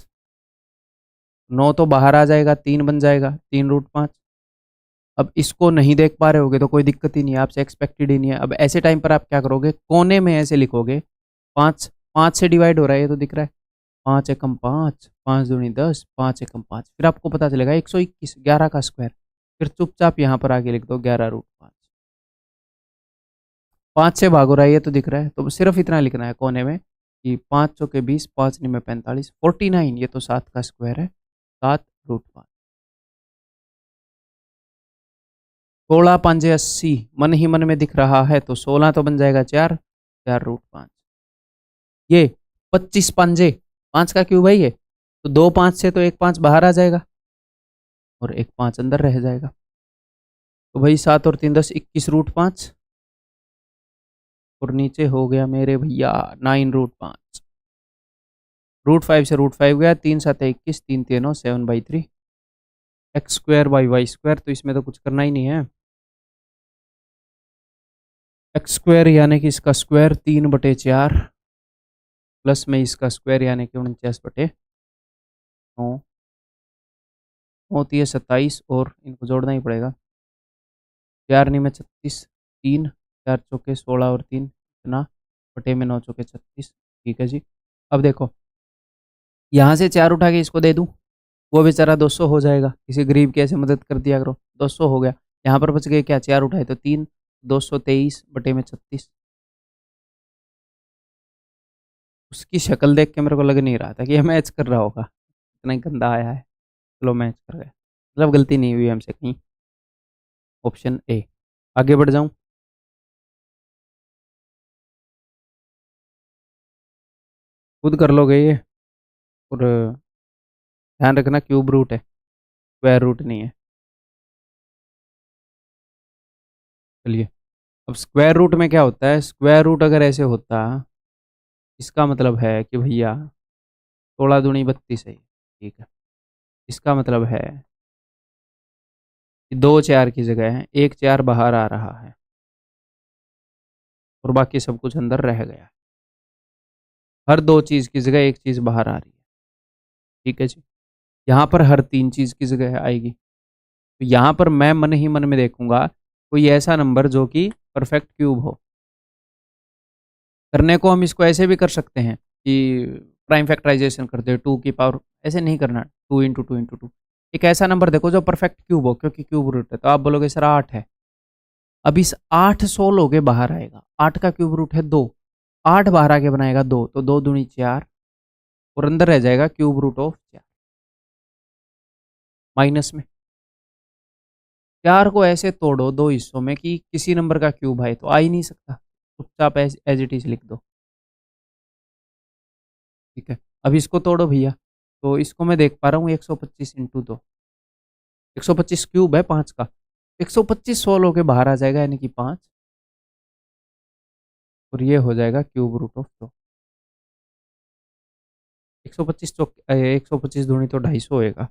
9 तो बाहर आ जाएगा, 3 बन जाएगा, 3√5। अब इसको नहीं देख पा रहे होगे तो कोई दिक्कत ही नहीं है, आपसे एक्सपेक्टेड ही नहीं है। अब ऐसे टाइम पर आप क्या करोगे, कोने में ऐसे लिखोगे। 5 5 से डिवाइड हो रहा है, ये तो दिख रहा है। 5 एकम 5, 5 दूनी 10, 5 एकम 5। फिर आपको पता चलेगा 121, 11 का स्क्वायर। फिर चुपचाप यहाँ पर आगे लिख दो 11√5। 5 से भाग हो रहा है, ये तो दिख रहा है। तो सिर्फ इतना लिखना है कोने में कि 5 चौके 20, 5 में 45, 49। ये तो 7 का स्क्वायर है, 7√5। 16 5 80, मन ही मन में दिख रहा है तो 16 तो बन जाएगा 4, 4√5। ये 25 पंजे, 5 का क्यूब है ये। तो 2 5 से तो एक 5 बाहर आ जाएगा और एक 5 अंदर रह जाएगा। तो भाई 7 और 3 10, 21√5। और नीचे हो गया मेरे भैया 9√5। √5 से √5 गया, 3 7 21, 3 3 7/3। X square by y square, तो इसमें तो कुछ करना ही नहीं है। एक्स स्क्वायर यानी कि इसका स्क्वायर 3/4 प्लस में इसका स्क्वायर यानी कि 49/9 होती है 27। और इनको जोड़ना ही पड़ेगा। 4 में 36, 3 4 चौके 16 और 3 इतना, बटे में 9 चौके 36। ठीक है जी। अब देखो, यहाँ से 4 उठा के इसको दे दूँ, वो बेचारा 200 हो जाएगा। किसी गरीब की ऐसे मदद कर दिया करो। 200 हो गया। यहाँ पर बच गए क्या, 4 उठाए तो 3, 223/36। उसकी शक्ल देख के मेरे को लग नहीं रहा था कि ये मैच कर रहा होगा, इतना ही गंदा आया है। चलो मैच कर गए, मतलब गलती नहीं हुई हमसे कहीं। Option A. आगे बढ़ जाऊं। खुद कर लोगे ये। और ध्यान रखना क्यूब रूट है, स्क्वायर रूट नहीं है। चलिए, अब स्क्वायर रूट में क्या होता है, स्क्वायर रूट अगर ऐसे होता, इसका मतलब है कि भैया 16 दूनी 32 है। ठीक है, इसका मतलब है कि 2 4 की जगह है, 1 4 बाहर आ रहा है और बाकी सब कुछ अंदर रह गया। हर 2 चीज़ की जगह एक चीज़ बाहर आ रही है। ठीक है जी। यहाँ पर हर 3 चीज़ की जगह आएगी। तो यहाँ पर मैं मन ही मन में देखूंगा कोई ऐसा नंबर जो कि परफेक्ट क्यूब हो। करने को हम इसको ऐसे भी कर सकते हैं कि प्राइम फैक्टराइजेशन कर दे 2 की पावर। ऐसे नहीं करना, 2 × 2 × 2। एक ऐसा नंबर देखो जो परफेक्ट क्यूब हो, क्योंकि क्यूब रूट है। तो आप बोलोगे सर 8 है। अब इस 8 सोल हो के बाहर आएगा, 8 का क्यूब रूट है 2। 8 बाहर आके बनाएगा 2, तो 2 दूनी 4 और अंदर रह जाएगा क्यूब रूट ऑफ 4 माइनस में। 4 को ऐसे तोड़ो 2 हिस्सों में कि किसी नंबर का क्यूब आए, तो आ ही नहीं सकता। चुपचाप एज इट इज लिख दो। ठीक है, अब इसको तोड़ो भैया। तो इसको मैं देख पा रहा हूँ 125 × 2, 125 क्यूब है 5 का। 125 सोल होके बाहर आ जाएगा यानी कि 5, और ये हो जाएगा क्यूब रूट ऑफ 2। 125 चौक 125 दूनी तो 250 होएगा।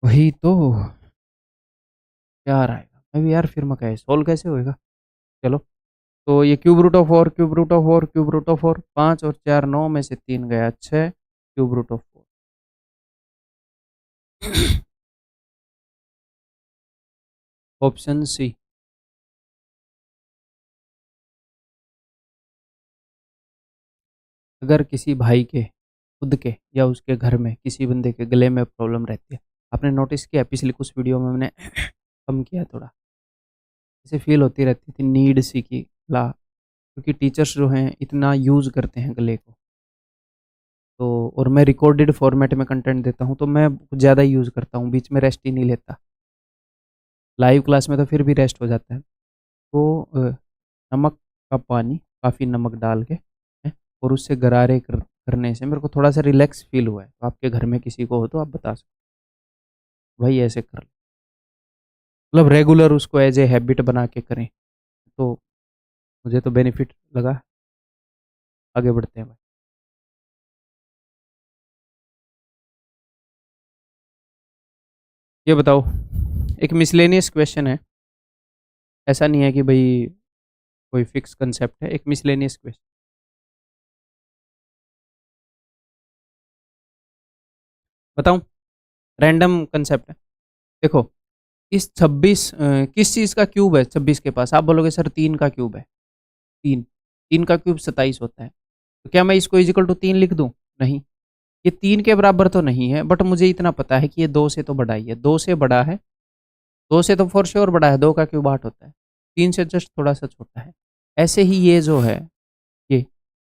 वही तो, क्या आ रहा है मैं भी यार, फिर मैं कहे सोल्व कैसे होएगा। चलो, तो ये cube root of 4, cube root of 4, cube root of 4, 5 और 4 9 में से 3 गया 6, cube root of 4। Option C. अगर किसी भाई के खुद के या उसके घर में किसी बंदे के गले में प्रॉब्लम रहती है, आपने नोटिस किया पिछले कुछ वीडियो में मैंने कम किया थोड़ा, ऐसे फील होती रहती थी नीड सी की ला, क्योंकि टीचर्स जो हैं इतना यूज़ करते हैं गले को। तो और मैं रिकॉर्डेड फॉर्मेट में कंटेंट देता हूँ तो मैं कुछ ज़्यादा ही यूज़ करता हूँ, बीच में रेस्ट ही नहीं लेता। लाइव क्लास में तो फिर भी रेस्ट हो जाता है। तो नमक का पानी, काफ़ी नमक डाल के और उससे गरारे करने से मेरे को थोड़ा सा रिलैक्स फील हुआ है। तो आपके घर में किसी को हो तो आप बता सकते हो भाई ऐसे कर लो। मतलब रेगुलर उसको एज ए हैबिट बना के करें, तो मुझे तो बेनिफिट लगा। आगे बढ़ते हैं भाई। ये बताओ, एक मिसलेनियस क्वेश्चन है, ऐसा नहीं है कि भाई कोई फिक्स कंसेप्ट है, एक मिसलेनियस क्वेश्चन। बताऊं? रैंडम कंसेप्ट है। देखो, इस 26 किस चीज़ का क्यूब है 26 के पास? आप बोलोगे सर 3 का क्यूब है। 3, 3 का क्यूब 27 होता है। तो क्या मैं इसको इजिकल टू 3 लिख दूं? नहीं, ये 3 के बराबर तो नहीं है, बट मुझे इतना पता है कि ये 2 से तो बड़ा ही है, 2 से बड़ा है, 2 से तो फॉर श्योर बड़ा है, 2 का क्यूब 8 होता है, 3 से जस्ट थोड़ा सा छोटा है। ऐसे ही ये जो है, ये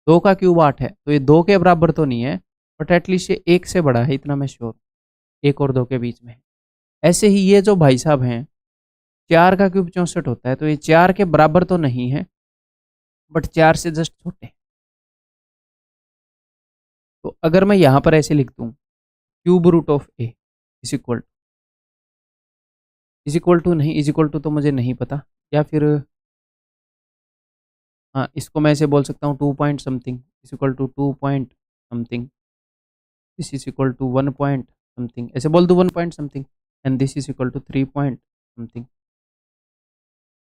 2 का क्यूब 8 है, तो ये 2 के बराबर तो नहीं है, बट एटलीस्ट ये 1 से बड़ा है, इतना मैं श्योर, 1 और 2 के बीच में है। ऐसे ही ये जो भाई साहब हैं, 4 का क्यूब 64 होता है, तो ये 4 के बराबर तो नहीं है, बट 4 से जस्ट छोटे। तो अगर मैं यहाँ पर ऐसे लिख दूँ, cube root of A is equal to नहीं, इज इक्वल टू तो मुझे नहीं पता, या फिर हाँ, इसको मैं ऐसे बोल सकता हूँ 2 point something is equal to 2 point something, this is equal to 1 point something, ऐसे बोल दूँ 1 point something, and this is equal to 3 point something.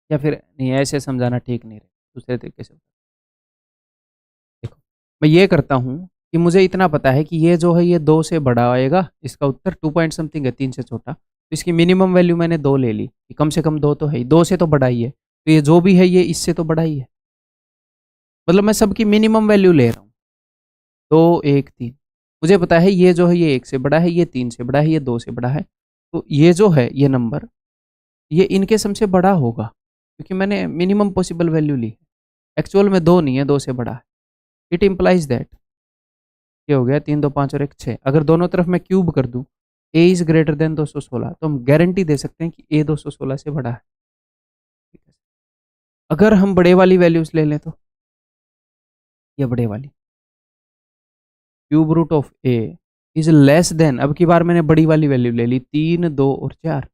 या फिर नहीं, ऐसे समझाना ठीक नहीं रहे, दूसरे तरीके से। देखो, मैं ये करता हूँ कि मुझे इतना पता है कि ये जो है ये 2 से बड़ा आएगा, इसका उत्तर 2 पॉइंट समथिंग है, 3 से छोटा, तो इसकी मिनिमम वैल्यू मैंने 2 ले ली, कि कम से कम 2 तो है ही, 2 से तो बड़ा ही है, तो ये जो भी है ये इससे तो बड़ा ही है, मतलब मैं सबकी मिनिमम वैल्यू ले रहा हूँ। 2, 1, 3, मुझे पता है ये जो है ये 1 से बड़ा है, ये 3 से बड़ा है, ये 2 से बड़ा है, तो ये जो है ये नंबर, ये इनके सम से बड़ा होगा, क्योंकि मैंने मिनिमम पॉसिबल वैल्यू ली। एक्चुअल में 2 नहीं है, 2 से बड़ा है। इट इम्प्लाइज दैट, ये हो गया 3, 2, 5 और 1, 6। अगर दोनों तरफ मैं क्यूब कर दूं, ए इज ग्रेटर देन 216, तो हम गारंटी दे सकते हैं कि ए 216 से बड़ा है। ठीक है, अगर हम बड़े वाली वैल्यूज ले लें, तो ये बड़े वाली cube root of A is less than, अब की बार मैंने बड़ी वाली वैल्यू ले ली, 3, 2 और 4।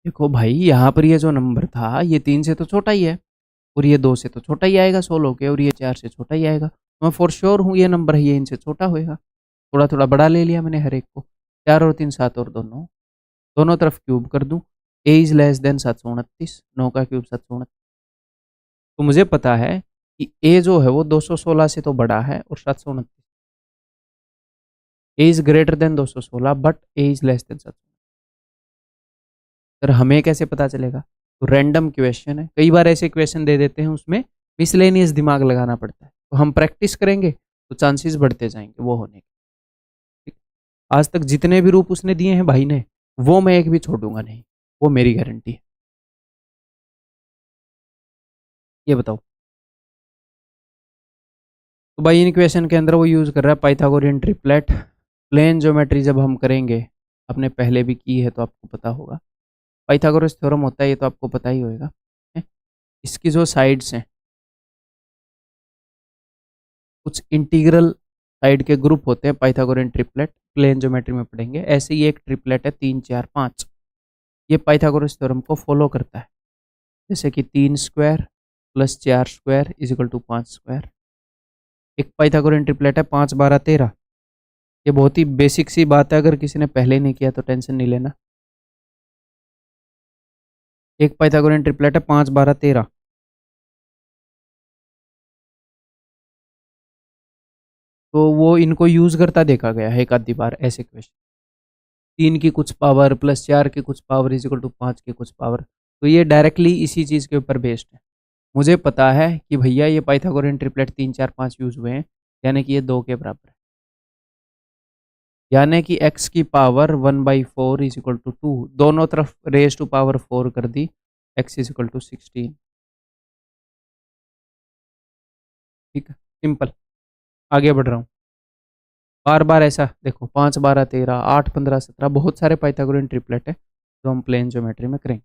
देखो भाई, यहाँ पर ये जो नंबर था ये 3 से तो छोटा ही है, और ये 2 से तो छोटा ही आएगा 16 के, और ये 4 से छोटा ही आएगा, तो मैं फॉर श्योर हूँ ये नंबर है ये इनसे छोटा होएगा। थोड़ा थोड़ा बड़ा ले लिया मैंने हर एक को, 4 और 3 7 और दोनों, दोनों तरफ क्यूब कर दूं, ए इज लेस देन 729, 9 का क्यूब 729, तो मुझे पता है कि ए जो है वो 216 से तो बड़ा है, और 729, A is greater than 216 but A is less than 729। Sir हमें कैसे पता चलेगा? तो रैंडम क्वेश्चन है, कई बार ऐसे क्वेश्चन दे देते हैं, उसमें मिसलेनियस दिमाग लगाना पड़ता है, तो हम प्रैक्टिस करेंगे तो चांसेस बढ़ते जाएंगे वो होने के। ठीक? आज तक जितने भी रूप उसने दिए हैं भाई ने, वो मैं एक भी छोड़ूंगा नहीं, वो मेरी गारंटी है। ये बताओ। तो भाई इन क्वेश्चन के अंदर वो यूज़ कर रहा है पाइथागोरियन ट्रिपलेट। प्लेन ज्योमेट्री जब हम करेंगे, आपने पहले भी की है तो आपको पता होगा, पाइथागोरस थ्योरम होता है, ये तो आपको पता ही होगा। इसकी जो साइड्स हैं, कुछ इंटीग्रल साइड के ग्रुप होते हैं, पाइथागोरियन ट्रिपलेट प्लेन ज्योमेट्री में पढ़ेंगे। ऐसे ही एक ट्रिपलेट है 3, 4, 5, ये पाइथागोरस थ्योरम को फॉलो करता है, जैसे कि 3 square plus 4 square is equal to 5 square. एक पाइथागोरियन ट्रिपलेट है 5, 12, 13, ये बहुत ही बेसिक सी बात है, अगर किसी ने पहले नहीं किया तो टेंशन नहीं लेना। एक पाइथागोरियन ट्रिपलेट है 5, 12, 13, तो वो इनको यूज करता देखा गया है एक आधी बार ऐसे क्वेश्चन, 3 की कुछ पावर प्लस 4 की कुछ पावर इज इक्वल टू 5 की कुछ पावर, तो ये डायरेक्टली इसी चीज़ के ऊपर बेस्ड है। मुझे पता है कि भैया ये पाइथागोरियन ट्रिपलेट 3, 4, 5 यूज हुए हैं, यानी कि ये 2 के बराबर है, यानी कि x की पावर 1/4 इज इक्वल टू 2, दोनों तरफ रेज टू पावर 4 कर दी, x इज इक्वल टू 16। ठीक है, सिंपल। आगे बढ़ रहा हूँ, बार बार ऐसा देखो, 5, 12, 13, 8, 15, 17, बहुत सारे पाइथागोरियन ट्रिपलेट है जो हम प्लेन ज्योमेट्री में करेंगे।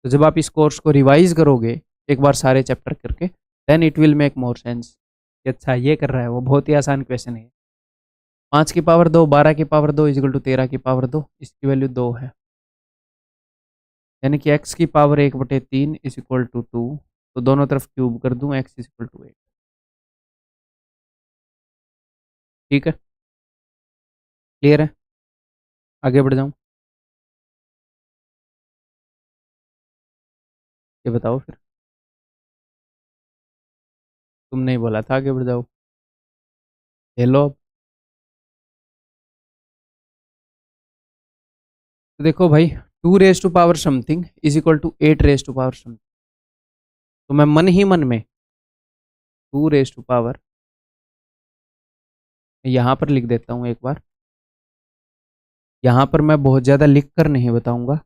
तो जब आप इस कोर्स को रिवाइज करोगे एक बार सारे चैप्टर करके, then it will make more sense. अच्छा ये कर रहा है वो, बहुत ही आसान क्वेश्चन है। 5 की पावर 2, 12 की पावर 2 इजिकल टू 13 की पावर 2, इसकी वैल्यू 2 है, यानी कि x की पावर 1/3 इज इक्वल टू 2, तो दोनों तरफ क्यूब कर दूं, x इज इक्वल टू 8। ठीक है, क्लियर है? आगे बढ़ जाऊँ? ये बताओ फिर। तुमने ही बोला था आगे बढ़ जाओ। हेलो। तो देखो भाई, 2 raise to power something is equal to 8 raise to power something. तो मैं मन ही मन में 2 रेज टू पावर यहाँ पर लिख देता हूँ एक बार। यहाँ पर मैं बहुत ज़्यादा लिख कर नहीं बताऊंगा।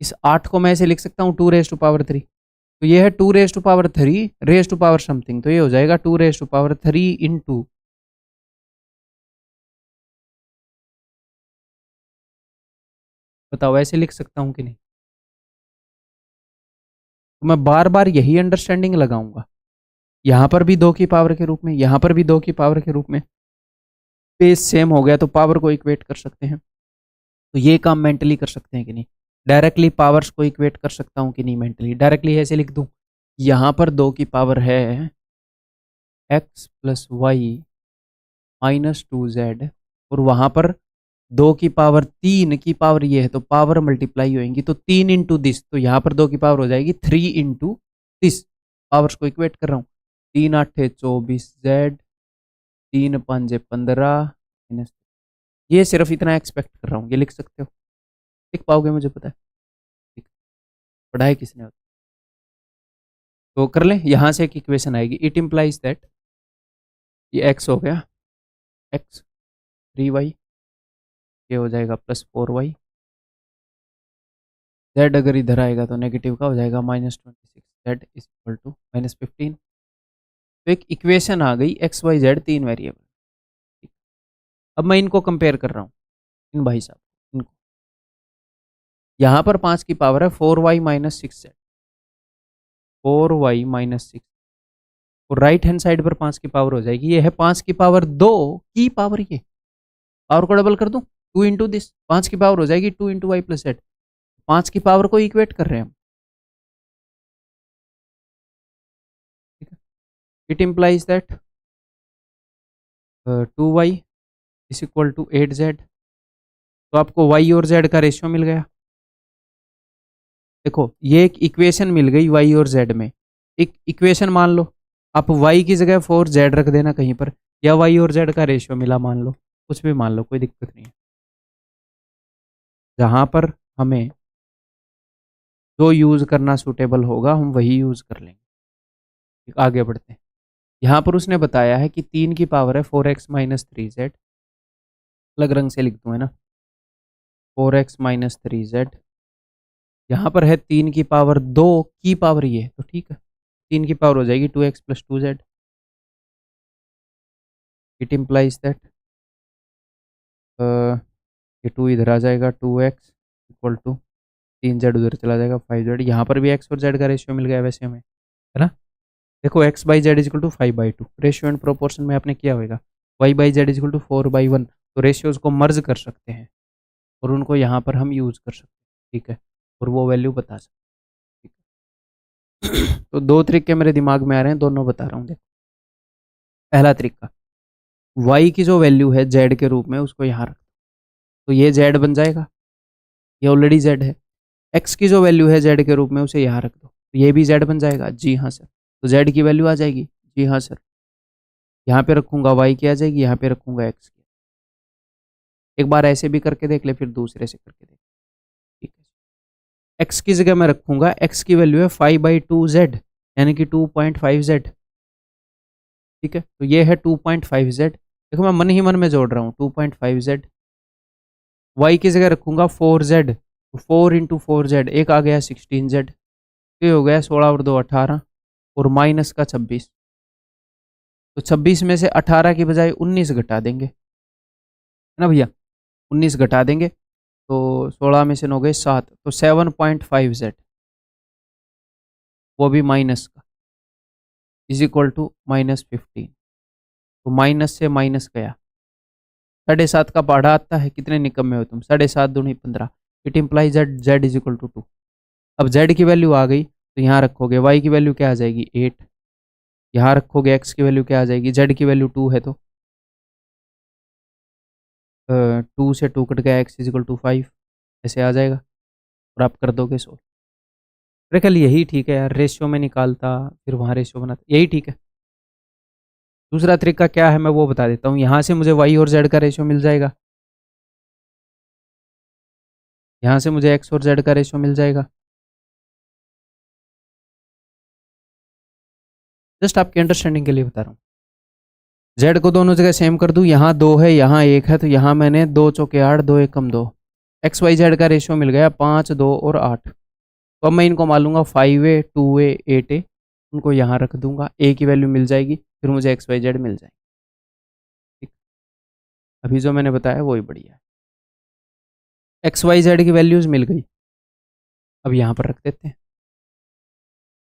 इस 8 को मैं ऐसे लिख सकता हूँ 2 रेज टू पावर 3। तो ये है 2 raise to power 3 raise to power something, तो ये हो जाएगा 2 रेज टू पावर 3 इंटू। बताओ ऐसे लिख सकता हूँ कि नहीं? तो मैं बार बार यही अंडरस्टैंडिंग लगाऊंगा। यहाँ पर भी 2 की पावर के रूप में, यहाँ पर भी 2 की पावर के रूप में। बेस सेम हो गया तो पावर को इक्वेट कर सकते हैं। तो ये काम मेंटली कर सकते हैं कि नहीं? डायरेक्टली पावर्स को इक्वेट कर सकता हूँ कि नहीं मेंटली? डायरेक्टली ऐसे लिख दूँ, यहाँ पर 2 की पावर है x+y-2z, और वहाँ पर 2 की पावर 3 की पावर ये है, तो पावर मल्टीप्लाई होएंगी, तो 3 इंटू दिस, तो यहाँ पर 2 की पावर हो जाएगी 3 इंटू दिस। पावर्स को इक्वेट कर रहा हूँ। 3 8 24 z, 3 5 15 माइनस। ये सिर्फ इतना एक्सपेक्ट कर रहा हूँ, ये लिख सकते हो? लिख पाओगे मुझे पता है। ठीक। पढ़ाई किसने होती? तो कर लें, यहाँ से एक इक्वेशन आएगी, इट इम्प्लाइज दैट, ये x हो गया, x 3y, ये हो जाएगा +4y। z अगर इधर आएगा तो नेगेटिव का हो जाएगा -26z=-15। तो एक इक्वेशन आ गई x y z 3 वेरिएबल। अब मैं इनको कंपेयर कर रहा हूँ, इन भाई साहब इनको। यहाँ पर 5 की पावर है 4y-6z, 4y-6, और राइट हैंड साइड पर 5 की पावर हो जाएगी, ये है 5 की पावर 2 की पावर, ये पावर को डबल कर दूं, 2 इंटू दिस, 5 की पावर हो जाएगी 2 इंटू y+z। 5 की पावर को इक्वेट कर रहे हैं हम। ठीक है। It implies that 2y=8z। तो आपको y और z का रेशियो मिल गया। देखो ये एक इक्वेशन मिल गई y और z में। एक इक्वेशन मान लो, आप y की जगह 4z रख देना कहीं पर, या y और z का रेशियो मिला मान लो, कुछ भी मान लो, कोई दिक्कत नहीं है। जहां पर हमें जो यूज करना सूटेबल होगा हम वही यूज कर लेंगे। आगे बढ़ते हैं। यहाँ पर उसने बताया है कि 3 की पावर है 4x-3z, अलग रंग से लिख दूं है ना, 4x-3z। यहाँ पर है 3 की पावर 2 की पावर ये, तो ठीक है, 3 की पावर हो जाएगी 2x+2z। इट इम्प्लाइज दैट ये 2 इधर आ जाएगा, 2x = 3z उधर चला जाएगा 5z। यहाँ पर भी x और z का रेशियो मिल गया वैसे हमें, है ना। देखो x/z = 5/2, रेशियो एंड प्रोपोर्शन में आपने किया होगा। y/z = 4/1, तो रेशियोज को मर्ज कर सकते हैं और उनको यहाँ पर हम यूज कर सकते हैं। ठीक है, और वो वैल्यू बता सकते हैं। तो 2 तरीके मेरे दिमाग में आ रहे हैं, दोनों बता रहा हूँ। देखो पहला तरीका, y की जो वैल्यू है z के रूप में उसको यहाँ रख, तो ये z बन जाएगा, ये ऑलरेडी z है। x की जो वैल्यू है z के रूप में उसे यहाँ रख दो, तो ये भी z बन जाएगा। जी हाँ सर। तो z की वैल्यू आ जाएगी। जी हाँ सर। यहाँ पे रखूंगा y की आ जाएगी, यहाँ पे रखूंगा x की। एक बार ऐसे भी करके देख ले, फिर दूसरे से करके देख। ठीक है, x की जगह मैं रखूंगा, x की वैल्यू है 5/2z, यानी कि 2.5z। ठीक है, तो ये है 2.5z। देखो मैं मन ही मन में जोड़ रहा हूँ 2.5z। y की जगह रखूंगा 4z, तो 4 × 4z, एक आ गया 16z, तो ये हो गया 16 और 2 18, और माइनस का 26। तो 26 में से 18 की बजाय 19 घटा देंगे, है ना भैया, 19 घटा देंगे, तो 16 में से 9 गए 7, तो 7.5z, वो भी माइनस का, = -15। तो माइनस से माइनस गया, 7.5 का पढ़ा आता है, कितने निकम्मे हो तुम, 7.5 दूनी 15। It imply z=2। अब z की वैल्यू आ गई, तो यहाँ रखोगे, y की वैल्यू क्या आ जाएगी 8, यहाँ रखोगे x की वैल्यू क्या आ जाएगी, z की वैल्यू 2 है, तो 2 से 2 कट गया, x इजिकल टू 5 ऐसे आ जाएगा और आप कर दोगे सोल्व। मेरे ख्याल यही ठीक है यार, रेशियो में निकालता फिर वहाँ रेशियो बनाता, यही ठीक है। दूसरा तरीका क्या है मैं वो बता देता हूँ। यहाँ से मुझे y और z का रेशियो मिल जाएगा, यहाँ से मुझे x और z का रेशियो मिल जाएगा। जस्ट आपकी अंडरस्टैंडिंग के लिए बता रहा हूँ। z को दोनों जगह सेम कर दूँ, यहाँ 2 है यहाँ 1 है, तो यहाँ मैंने 2 चौके 8, 2 एकम 2, एक्स वाई जेड का रेशियो मिल गया 5, 2 और 8। तो अब मैं इनको मान लूँगा 5a, 2a, 8a, उनको यहाँ रख दूंगा, a की वैल्यू मिल जाएगी, फिर मुझे एक्स वाई जेड मिल जाएगी। ठीक, अभी जो मैंने बताया वही बढ़िया है। एक्स वाई जेड की वैल्यूज मिल गई, अब यहाँ पर रख देते हैं।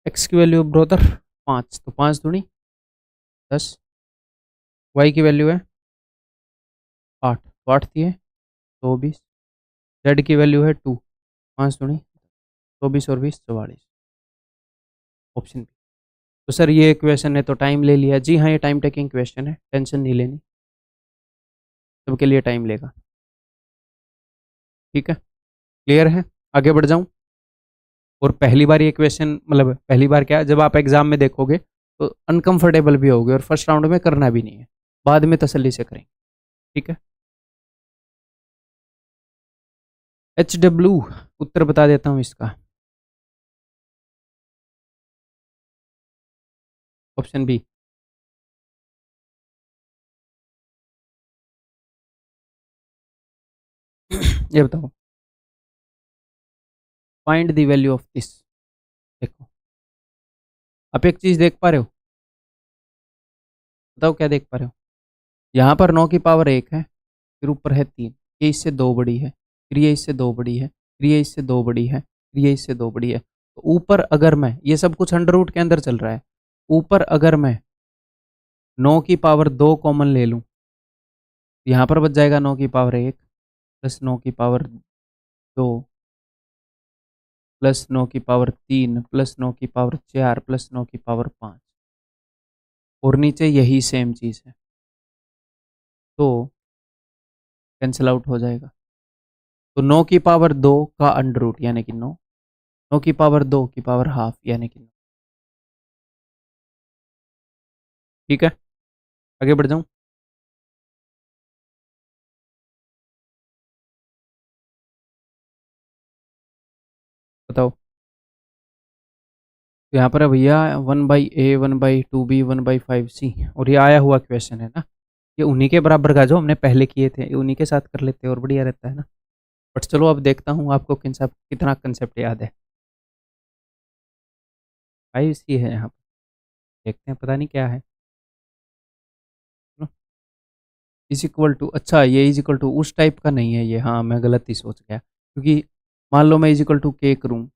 एक्स की वैल्यू ब्रोदर 5, तो 5 दूनी 10, वाई की वैल्यू है 8, तो 8 दिए 24, जेड की वैल्यू है 2, 5 दूनी 24 और 20 44, ऑप्शन बी। तो सर ये क्वेश्चन है तो टाइम ले लिया, जी हाँ ये टाइम टेकिंग क्वेश्चन है, टेंशन नहीं लेनी, सबके लिए टाइम लेगा। ठीक है, क्लियर है, आगे बढ़ जाऊं। और पहली बार ये क्वेश्चन, मतलब पहली बार क्या, जब आप एग्जाम में देखोगे तो अनकंफर्टेबल भी होगे और फर्स्ट राउंड में करना भी नहीं है, बाद में तसल्ली से करेंगे। ठीक है, HW उत्तर बता देता हूं इसका, ऑप्शन बी। ये बताओ, find the value of this. देखो आप एक चीज देख पा रहे हो, बताओ क्या देख पा रहे हो। यहाँ पर 9 की पावर 1 है, फिर ऊपर है 3, ये इससे 2 बड़ी है, फिर ये इससे 2 बड़ी है, फिर ये इससे 2 बड़ी है, फिर ये इससे 2 बड़ी है। तो ऊपर अगर मैं, ये सब कुछ अंडर रूट के अंदर चल रहा है, ऊपर अगर मैं 9 की पावर 2 कॉमन ले लूँ, यहाँ पर बच जाएगा 9 की पावर 1 प्लस 9 की पावर 2 प्लस 9 की पावर 3 प्लस 9 की पावर 4 प्लस 9 की पावर 5, और नीचे यही सेम चीज़ है, तो कैंसिल आउट हो जाएगा। तो 9 की पावर 2 का अंडर रूट यानी कि 9, 9 की पावर 2 की पावर हाफ यानी कि 9। ठीक है, आगे बढ़ जाऊं। बताओ, तो यहाँ पर है भैया 1/a 1/2b 1/5c, और ये आया हुआ क्वेश्चन है ना, ये उन्हीं के बराबर का जो हमने पहले किए थे, ये उन्हीं के साथ कर लेते हैं और बढ़िया रहता है ना। बट चलो अब देखता हूँ आपको कितना कंसेप्ट याद है। 5c है यहाँ पर, देखते हैं पता नहीं क्या है। इज इक्वल टू, अच्छा ये इज इक्वल टू उस टाइप का नहीं है ये, हाँ मैं गलत ही सोच गया, क्योंकि मान लो मैं इज इक्वल टू के करूँ,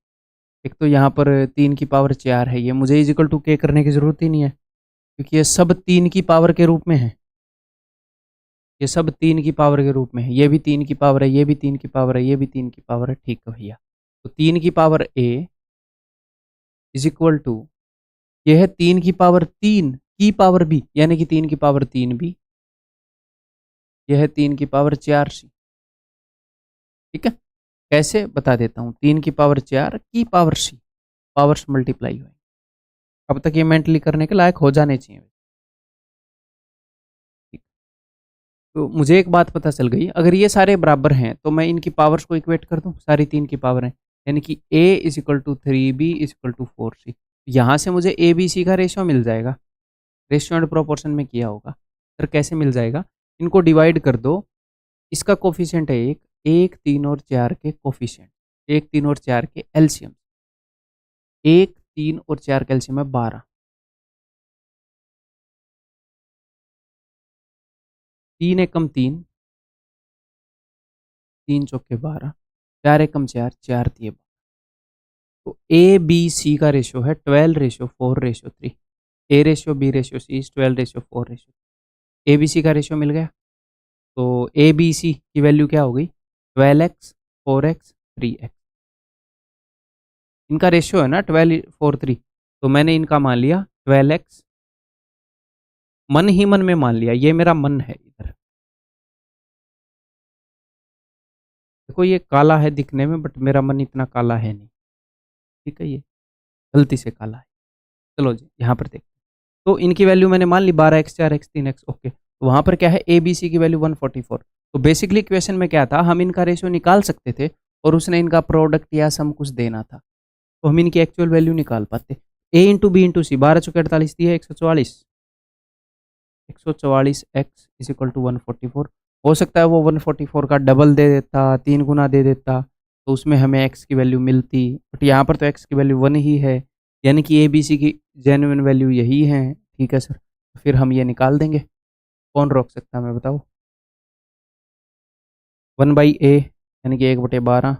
एक तो यहाँ पर 3 की पावर 4 है, ये मुझे इज इक्वल टू के करने की ज़रूरत ही नहीं है, क्योंकि ये सब 3 की पावर के रूप में है, ये सब 3 की पावर के रूप में है, ये भी 3 की पावर है, ये भी 3 की पावर है, ये भी 3 की पावर है। ठीक है भैया, तो 3 की power a is equal to, ये है 3 की पावर 3 की पावर b यानी कि 3 की पावर 3b, यह है 3 की पावर 4c। ठीक है, कैसे बता देता हूँ, 3 की पावर 4 की पावर c, पावर्स मल्टीप्लाई हुए। अब तक ये मेंटली करने के लायक हो जाने चाहिए। ठीक, तो मुझे एक बात पता चल गई, अगर ये सारे बराबर हैं तो मैं इनकी पावर्स को इक्वेट कर दूं, सारी 3 की पावर हैं, यानी कि a is equal to 3b is equal to 4c। यहाँ से मुझे ए बी सी का रेशियो मिल जाएगा, रेशियो एंड प्रोपोर्शन में किया होगा। सर कैसे मिल जाएगा, इनको डिवाइड कर दो, इसका कोफिशिएंट है 1, 1 3 और 4 के कोफिशिएंट, 1 3 और 4 के एलसीएम, 1 3 और 4 का एलसीएम है 12, 3 एकम 3, 3 चौके 12, 4 एकम 4, 4 दिए। तो ए बी सी का रेशियो है 12:4:3, A ratio B ratio C is 12:4:3। A B C का रेशियो मिल गया, तो ए बी सी की वैल्यू क्या हो गई, 12x 4x 3x, इनका रेशियो है ना 12:4:3, तो मैंने इनका मान लिया 12x, मन ही मन में मान लिया, ये मेरा मन है इधर, देखो ये काला है दिखने में, बट मेरा मन इतना काला है नहीं, ठीक है, ये गलती से काला है। चलो जी यहाँ पर देख, तो इनकी वैल्यू मैंने मान ली 12x 4x 3x, ओके। तो वहाँ पर क्या है, ए बी सी की वैल्यू 144। तो बेसिकली क्वेश्चन में क्या था, हम इनका रेशियो निकाल सकते थे और उसने इनका प्रोडक्ट या सम कुछ देना था, तो हम इनकी एक्चुअल वैल्यू निकाल पाते। ए इंटू बी इंटू सी, 12 चौके 48 दिया है 144, 144 एक्स इज इक्वल टू 144। हो सकता है वो 144 का डबल दे देता, 3 गुना दे देता, तो उसमें हमें एक्स की वैल्यू मिलती, बट यहाँ पर तो एक्स की वैल्यू 1 ही है, यानी कि ए बी सी की जेन्युइन वैल्यू यही है, ठीक है सर। फिर हम ये निकाल देंगे, कौन रोक सकता है हमें बताओ। 1/a यानी कि 1/12,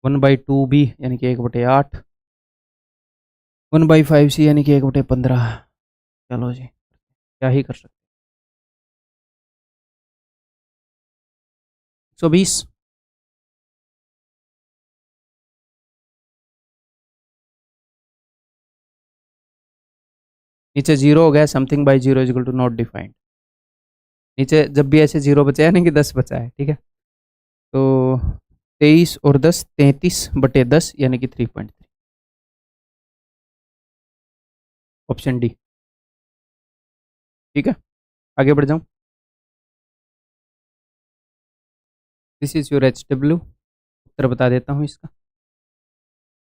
1/2b यानी कि 1/8, 1/5c यानी कि 1/15। चलो जी क्या ही कर सकते, 120। नीचे जीरो हो गया, something by zero is equal to not defined. नीचे जब भी ऐसे जीरो बचा है ना कि 10 बचा है, ठीक है, तो 23 और 10 33/10 यानी कि 3.3, ऑप्शन डी, ठीक है। आगे बढ़ जाऊं, this is your H W, उत्तर बता देता हूँ इसका।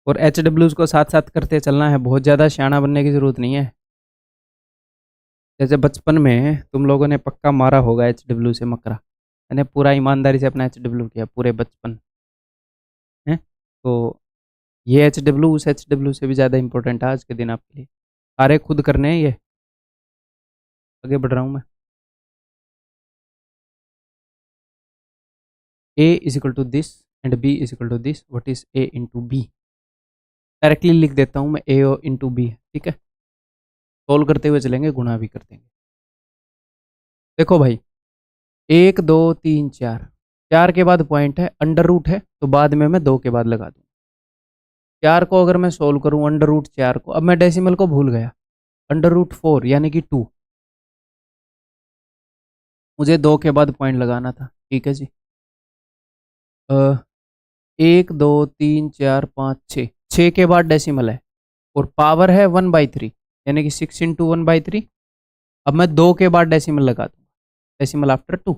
और एच डब्ल्यूज को साथ साथ करते चलना है, बहुत ज़्यादा सियाना बनने की ज़रूरत नहीं है। जैसे बचपन में तुम लोगों ने पक्का मारा होगा एच डब्ल्यू से मकरा, मैंने पूरा ईमानदारी से अपना एच डब्ल्यू किया पूरे बचपन है। तो ये एच डब्ल्यू उस एच डब्ल्यू से भी ज़्यादा इंपॉर्टेंट है आज के दिन आपके लिए, सारे खुद करने हैं ये। आगे बढ़ रहा हूँ मैं, a is equal to this and b is equal to this, what is a into B. Directly लिख देता हूँ मैं, a इंटू बी, ठीक है। सोल्व करते हुए चलेंगे, गुणा भी कर देंगे। देखो भाई, 1 2 3 4, 4 के बाद पॉइंट है, अंडर रूट है, तो बाद में मैं 2 के बाद लगा दूँ। 4 को अगर मैं सोल्व करूँ अंडर रूट 4 को, अब मैं डेसिमल को भूल गया, अंडर रूट 4 यानी कि 2, मुझे 2 के बाद पॉइंट लगाना था, ठीक है जी। 1 2 3 4 5 6, 6 के बाद डेसिमल है और पावर है 1/3 यानी कि 6 इंटू 1/3। अब मैं 2 के बाद डेसिमल लगा दूँ, डेसिमल आफ्टर 2,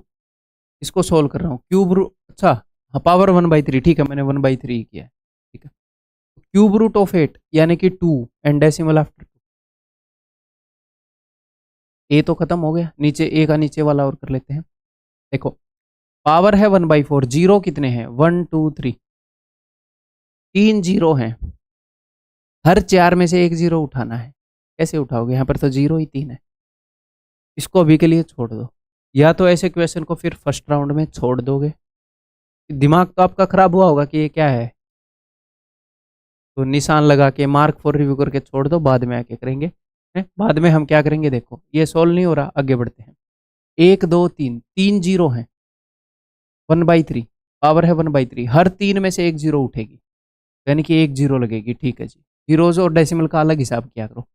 इसको सोल्व कर रहा हूँ। क्यूब रूट, अच्छा हाँ, पावर 1/3, ठीक है, मैंने 1/3 किया है, ठीक है। क्यूब रूट ऑफ 8 यानी कि 2 एंड डेसिमल आफ्टर 2, ए तो खत्म हो गया, नीचे ए का नीचे वाला और कर लेते हैं। देखो पावर है 1/4, जीरो कितने हैं 1 2 3, 3 जीरो हैं, हर 4 में से एक जीरो उठाना है। कैसे उठाओगे, यहाँ पर तो जीरो ही 3 है, इसको अभी के लिए छोड़ दो, या तो ऐसे क्वेश्चन को फिर फर्स्ट राउंड में छोड़ दोगे, दिमाग तो आपका खराब हुआ होगा कि ये क्या है, तो निशान लगा के मार्क फॉर रिव्यू करके छोड़ दो, बाद में आके करेंगे। बाद में हम क्या करेंगे, देखो ये सोल्व नहीं हो रहा, आगे बढ़ते हैं। 1 2 3, 3 जीरो हैं, 1/3, पावर है 1/3, हर 3 में से एक जीरो उठेगी, यानी कि एक जीरो लगेगी, ठीक है जी। जीरोज और डेसिमल का अलग हिसाब किया करो।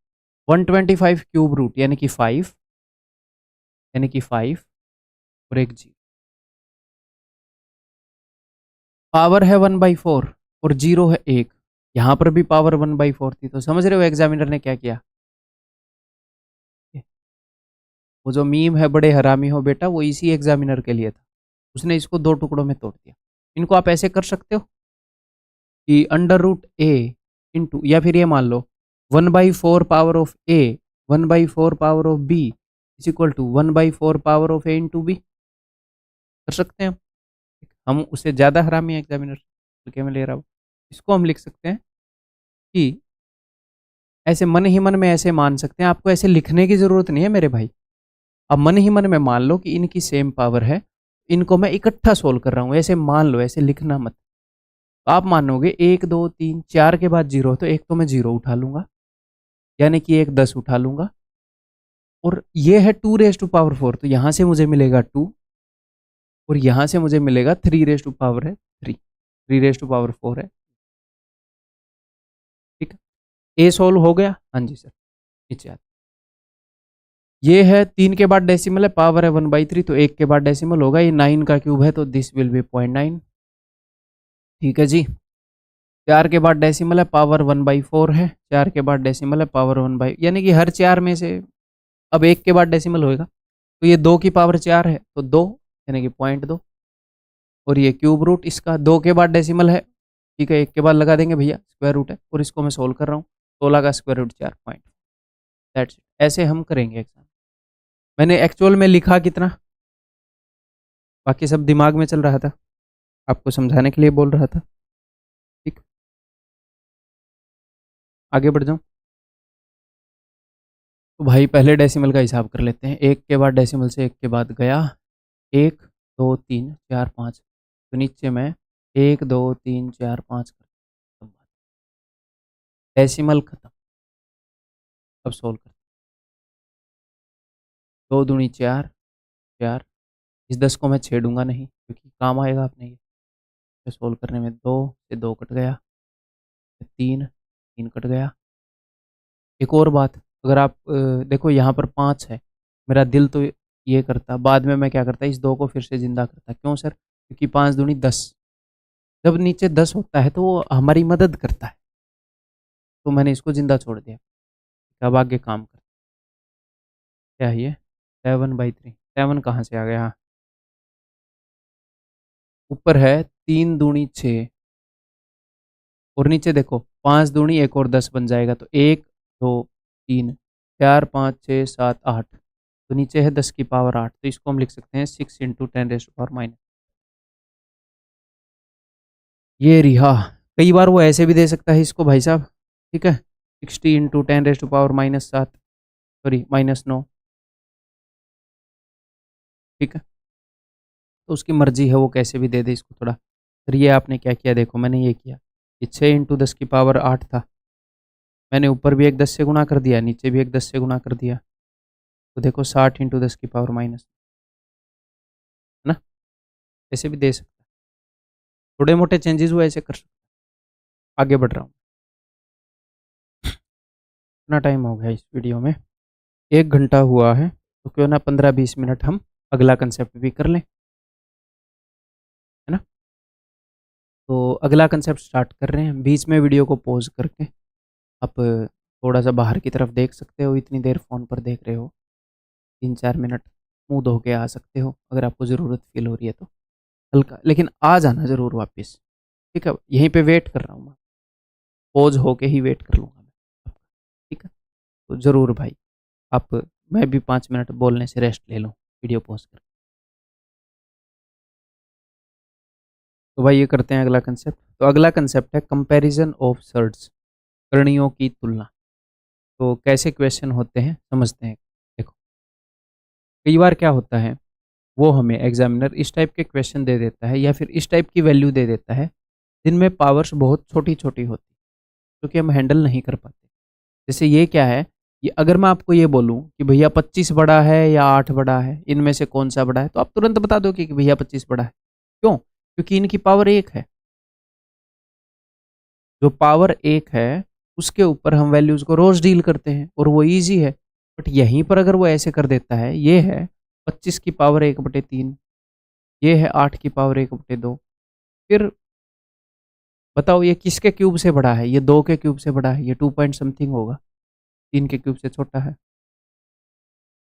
125 क्यूब रूट यानी कि 5, यानी कि 5 और एक जीरो, पावर है 1/4 और जीरो है 1, यहाँ पर भी पावर 1/4 थी, तो समझ रहे हो एग्जामिनर ने क्या किया। वो जो मीम है बड़े हरामी हो बेटा, वो इसी एग्जामिनर के लिए था, उसने इसको 2 टुकड़ों में तोड़ दिया। इनको आप ऐसे कर सकते हो कि अंडर रूट ए इंटू, या फिर ये मान लो 1/4 power of A, 1/4 power of B is equal to 1/4 power of A into B, कर सकते हैं हम उससे ज़्यादा हरामी एग्जामिनर हल्के में ले रहा हूँ। इसको हम लिख सकते हैं कि ऐसे मन ही मन में ऐसे मान सकते हैं, आपको ऐसे लिखने की ज़रूरत नहीं है मेरे भाई। अब मन ही मन में मान लो कि इनकी सेम पावर है, इनको मैं इकट्ठा सोल्व कर रहा हूँ, ऐसे मान लो, ऐसे लिखना मत। तो आप मानोगे 1 2 3 4 के बाद जीरो, तो एक तो मैं जीरो उठा लूंगा, यानी कि एक 10 उठा लूंगा, और ये है 2 रेज़ टू पावर 4, तो यहाँ से मुझे मिलेगा 2 और यहाँ से मुझे मिलेगा 3 रेज़ टू पावर है 3, 3 रेज़ टू पावर 4 है, ठीक है। ए सोल्व हो गया, हाँ जी सर, नीचे आते, ये है 3 के बाद डेसिमल है, पावर है 1/3, तो 1 के बाद डेसिमल होगा, ये 9 का क्यूब है तो दिस विल बी 0.9, ठीक है जी। 4 के बाद डेसिमल है, पावर 1/4 है। 4 के बाद डेसिमल है, पावर 1 यानी कि हर 4 में से अब 1 के बाद डेसिमल होएगा। तो ये 2 की पावर 4 है, तो 2 यानी कि 0.2। और ये क्यूब रूट इसका 2 के बाद डेसिमल है, ठीक है, 1 के बाद लगा देंगे भैया, स्क्वायर रूट है। और इसको मैं सोल्व कर रहा हूँ, 16 का square root 4 point. That's it. ऐसे हम करेंगे एग्जाम। मैंने एक्चुअल में लिखा कितना, बाकी सब दिमाग में चल रहा था, आपको समझाने के लिए बोल रहा था। ठीक, आगे बढ़ जाऊँ। तो भाई पहले डेसिमल का हिसाब कर लेते हैं। 1 के बाद डेसिमल से 1 के बाद गया, 1 2 3 4 5। तो नीचे में 1 2 3 4 5 डेसिमल खत्म। अब सोल्व कर, 2 दूनी 4, 4। इस 10 को मैं छेड़ूंगा नहीं क्योंकि काम आएगा अपने ये। सोल्व करने में 2 से 2 कट गया, 3 3 कट गया। एक और बात, अगर आप देखो यहाँ पर 5 है, मेरा दिल तो ये करता, बाद में मैं क्या करता, इस 2 को फिर से जिंदा करता। क्यों सर? क्योंकि 5 दूनी 10। जब नीचे 10 होता है तो वो हमारी मदद करता है, तो मैंने इसको जिंदा छोड़ दिया। अब आगे काम कर, क्या है ये? 7/3। 7 कहाँ से आ गया? हाँ, ऊपर है 3 दूनी 6, और नीचे देखो 5 दूनी 1 और 10 बन जाएगा। तो 1 2 3 4 5 6 7 8। तो नीचे है 10 की पावर 8, तो इसको हम लिख सकते हैं 6 × 10⁻⁻। ये रिहा, कई बार वो ऐसे भी दे सकता है इसको भाई साहब, ठीक है, 60 × 10⁻⁻7, सॉरी -9, ठीक है। तो उसकी मर्जी है, वो कैसे भी दे दे इसको थोड़ा। फिर ये आपने क्या किया, देखो मैंने ये किया, ये 6 × 10 की पावर 8 था, मैंने ऊपर भी एक 10 से गुणा कर दिया, नीचे भी एक 10 से गुणा कर दिया। तो देखो 60 × 10 की पावर माइनस, है ना, ऐसे भी दे सकता है। थोड़े मोटे चेंजेस वो ऐसे कर सकता है। आगे बढ़ रहा हूँ। इतना टाइम हो गया इस वीडियो में, 1 घंटा हुआ है, तो क्यों ना 15-20 मिनट हम अगला कंसेप्ट भी कर लें, है ना। तो अगला कंसेप्ट स्टार्ट कर रहे हैं। बीच में वीडियो को पॉज करके आप थोड़ा सा बाहर की तरफ देख सकते हो, इतनी देर फ़ोन पर देख रहे हो, 3-4 मिनट मुंह धो के आ सकते हो अगर आपको ज़रूरत फील हो रही है तो, हल्का, लेकिन आ जाना ज़रूर वापस, ठीक है। यहीं पे वेट कर रहा हूँ मैं, पॉज होके ही वेट कर लूँगा मैं, ठीक है। तो ज़रूर भाई आप, मैं भी 5 मिनट बोलने से रेस्ट ले लूँ वीडियो पॉज कर। तो भाई ये करते हैं अगला कंसेप्ट। तो अगला कंसेप्ट है कंपैरिजन ऑफ सर्ड्स, करणियों की तुलना। तो कैसे क्वेश्चन होते हैं समझते हैं। देखो कई बार क्या होता है, वो हमें एग्जामिनर इस टाइप के क्वेश्चन दे देता है या फिर इस टाइप की वैल्यू दे देता है जिनमें पावर्स बहुत छोटी छोटी होती, जो कि हम हैंडल नहीं कर पाते। जैसे ये क्या है, ये अगर मैं आपको ये बोलूं कि भैया 25 बड़ा है या 8 बड़ा है, इनमें से कौन सा बड़ा है, तो आप तुरंत बता दो कि भैया 25 बड़ा है। क्यों? क्योंकि इनकी पावर 1 है। जो पावर 1 है उसके ऊपर हम वैल्यूज को रोज डील करते हैं और वो ईजी है। बट यहीं पर अगर वो ऐसे कर देता है, ये है 25 की पावर 1/3, ये है 8 की पावर 1/2, फिर बताओ ये किसके क्यूब से बड़ा है? ये 2 के क्यूब से बड़ा है, ये 2 पॉइंट समथिंग होगा, 3 के क्यूब से छोटा है।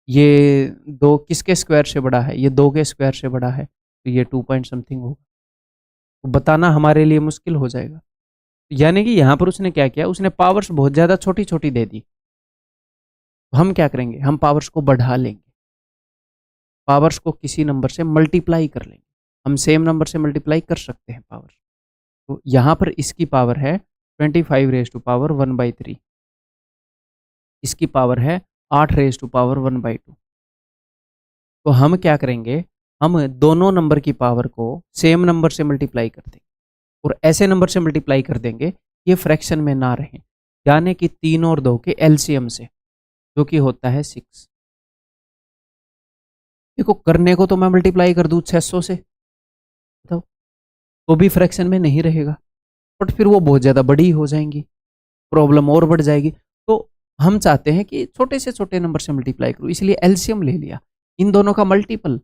ये 2 किसके स्क्वायर से बड़ा है? ये 2 के स्क्वायर से बड़ा है, तो ये 2 पॉइंट समथिंग होगा। तो बताना हमारे लिए मुश्किल हो जाएगा। यानी कि यहाँ पर उसने क्या किया, उसने पावर्स बहुत ज़्यादा छोटी छोटी दे दी। तो हम क्या करेंगे, हम पावर्स को बढ़ा लेंगे, पावर्स को किसी नंबर से मल्टीप्लाई कर लेंगे। हम सेम नंबर से मल्टीप्लाई कर सकते हैं पावर। तो यहाँ पर इसकी पावर है 25⁻⁻⁴, इसकी पावर है 8⁻⁻⁴। तो हम क्या करेंगे, हम दोनों नंबर की पावर को सेम नंबर से मल्टीप्लाई कर देंगे और ऐसे नंबर से मल्टीप्लाई कर देंगे ये फ्रैक्शन में ना रहे, यानी कि 3 और 2 के एलसीएम से, जो कि होता है 6। देखो करने को तो मैं मल्टीप्लाई कर दूं 600 से, बताओ, तो भी फ्रैक्शन में नहीं रहेगा, बट फिर वो बहुत ज़्यादा बड़ी हो जाएंगी, प्रॉब्लम और बढ़ जाएगी। तो हम चाहते हैं कि छोटे से छोटे नंबर से मल्टीप्लाई करूँ, इसलिए एलसीएम ले लिया, इन दोनों का multiple,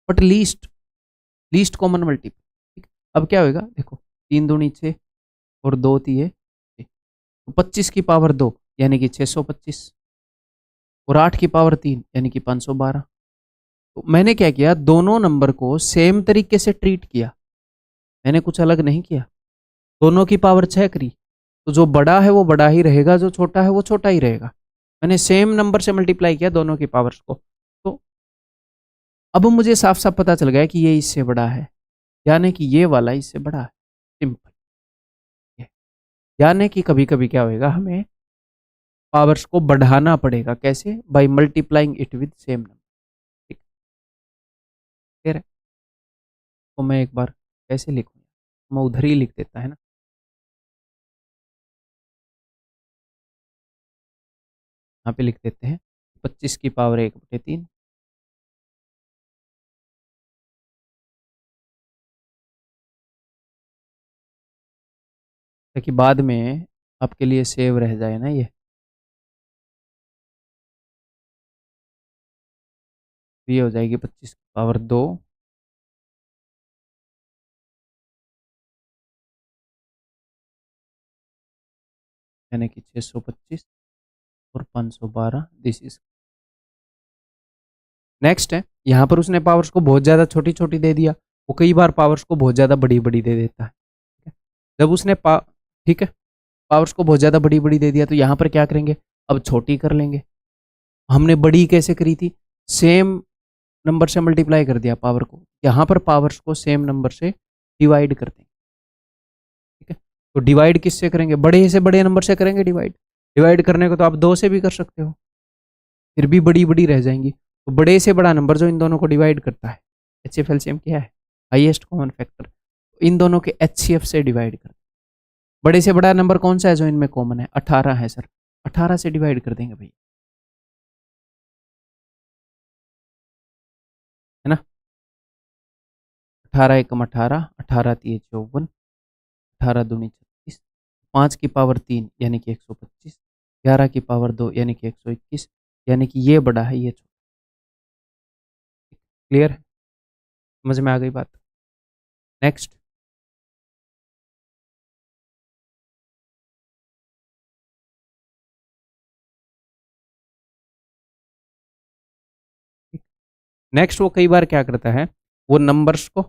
but least common multiple. ठीक, अब क्या होगा देखो, 3 दूनी 6 और 2 तिये 6। तो 25 की पावर 2 यानी कि 625 और 8 की पावर 3 यानी कि 512। तो मैंने क्या किया, दोनों नंबर को सेम तरीके से ट्रीट किया, मैंने कुछ अलग नहीं किया। दोनों की पावर 6 करी, तो जो बड़ा है वो बड़ा ही रहेगा, जो छोटा है वो छोटा ही रहेगा। मैंने सेम नंबर से मल्टीप्लाई किया दोनों की पावर्स को। तो अब मुझे साफ साफ पता चल गया कि ये इससे बड़ा है, यानी कि ये वाला इससे बड़ा है। सिंपल। यानी कि कभी कभी क्या होएगा, हमें पावर्स को बढ़ाना पड़ेगा। कैसे? By multiplying it with same number. ठीक है। तो मैं एक बार कैसे लिखूँ, मैं उधर ही लिख देता है ना। यहाँ पे लिख देते हैं 25 की पावर 1/3। ताकि बाद में आपके लिए सेव रह जाए ना ये हो जाएगी 25 की पावर 2 यानी कि 625 और 512। दिस इज नेक्स्ट है। यहाँ पर उसने पावर्स को बहुत ज़्यादा छोटी छोटी दे दिया, वो कई बार पावर्स को बहुत ज़्यादा बड़ी बड़ी दे देता है। जब उसने ठीक है, पावर्स को बहुत ज़्यादा बड़ी बड़ी दे दिया, तो यहाँ पर क्या करेंगे, अब छोटी कर लेंगे। हमने बड़ी कैसे करी थी, सेम नंबर से मल्टीप्लाई कर दिया पावर को। यहाँ पर पावर्स को सेम नंबर से डिवाइड कर देंगे। ठीक है, तो डिवाइड किससे करेंगे, बड़े से बड़े नंबर से करेंगे डिवाइड। डिवाइड करने को तो आप 2 से भी कर सकते हो, फिर भी बड़ी बड़ी रह जाएंगी। तो बड़े से बड़ा नंबर जो इन दोनों को डिवाइड करता है, एचसीएफ एलसीएम क्या है, हाईएस्ट कॉमन फैक्टर, इन दोनों के एचसीएफ से डिवाइड कर। बड़े से बड़ा नंबर कौन सा है जो इनमें कॉमन है, 18 है सर, 18 से डिवाइड कर देंगे भाई, है ना। 18 एकम 18, 18 तिये 54, 18 दूनी 36, 5 की पावर 3 यानी कि 125, 11 की पावर 2 यानी कि 121, यानी कि ये बड़ा है ये छोटा। क्लियर है, समझ में आ गई बात। नेक्स्ट, नेक्स्ट वो कई बार क्या करता है, वो नंबर्स को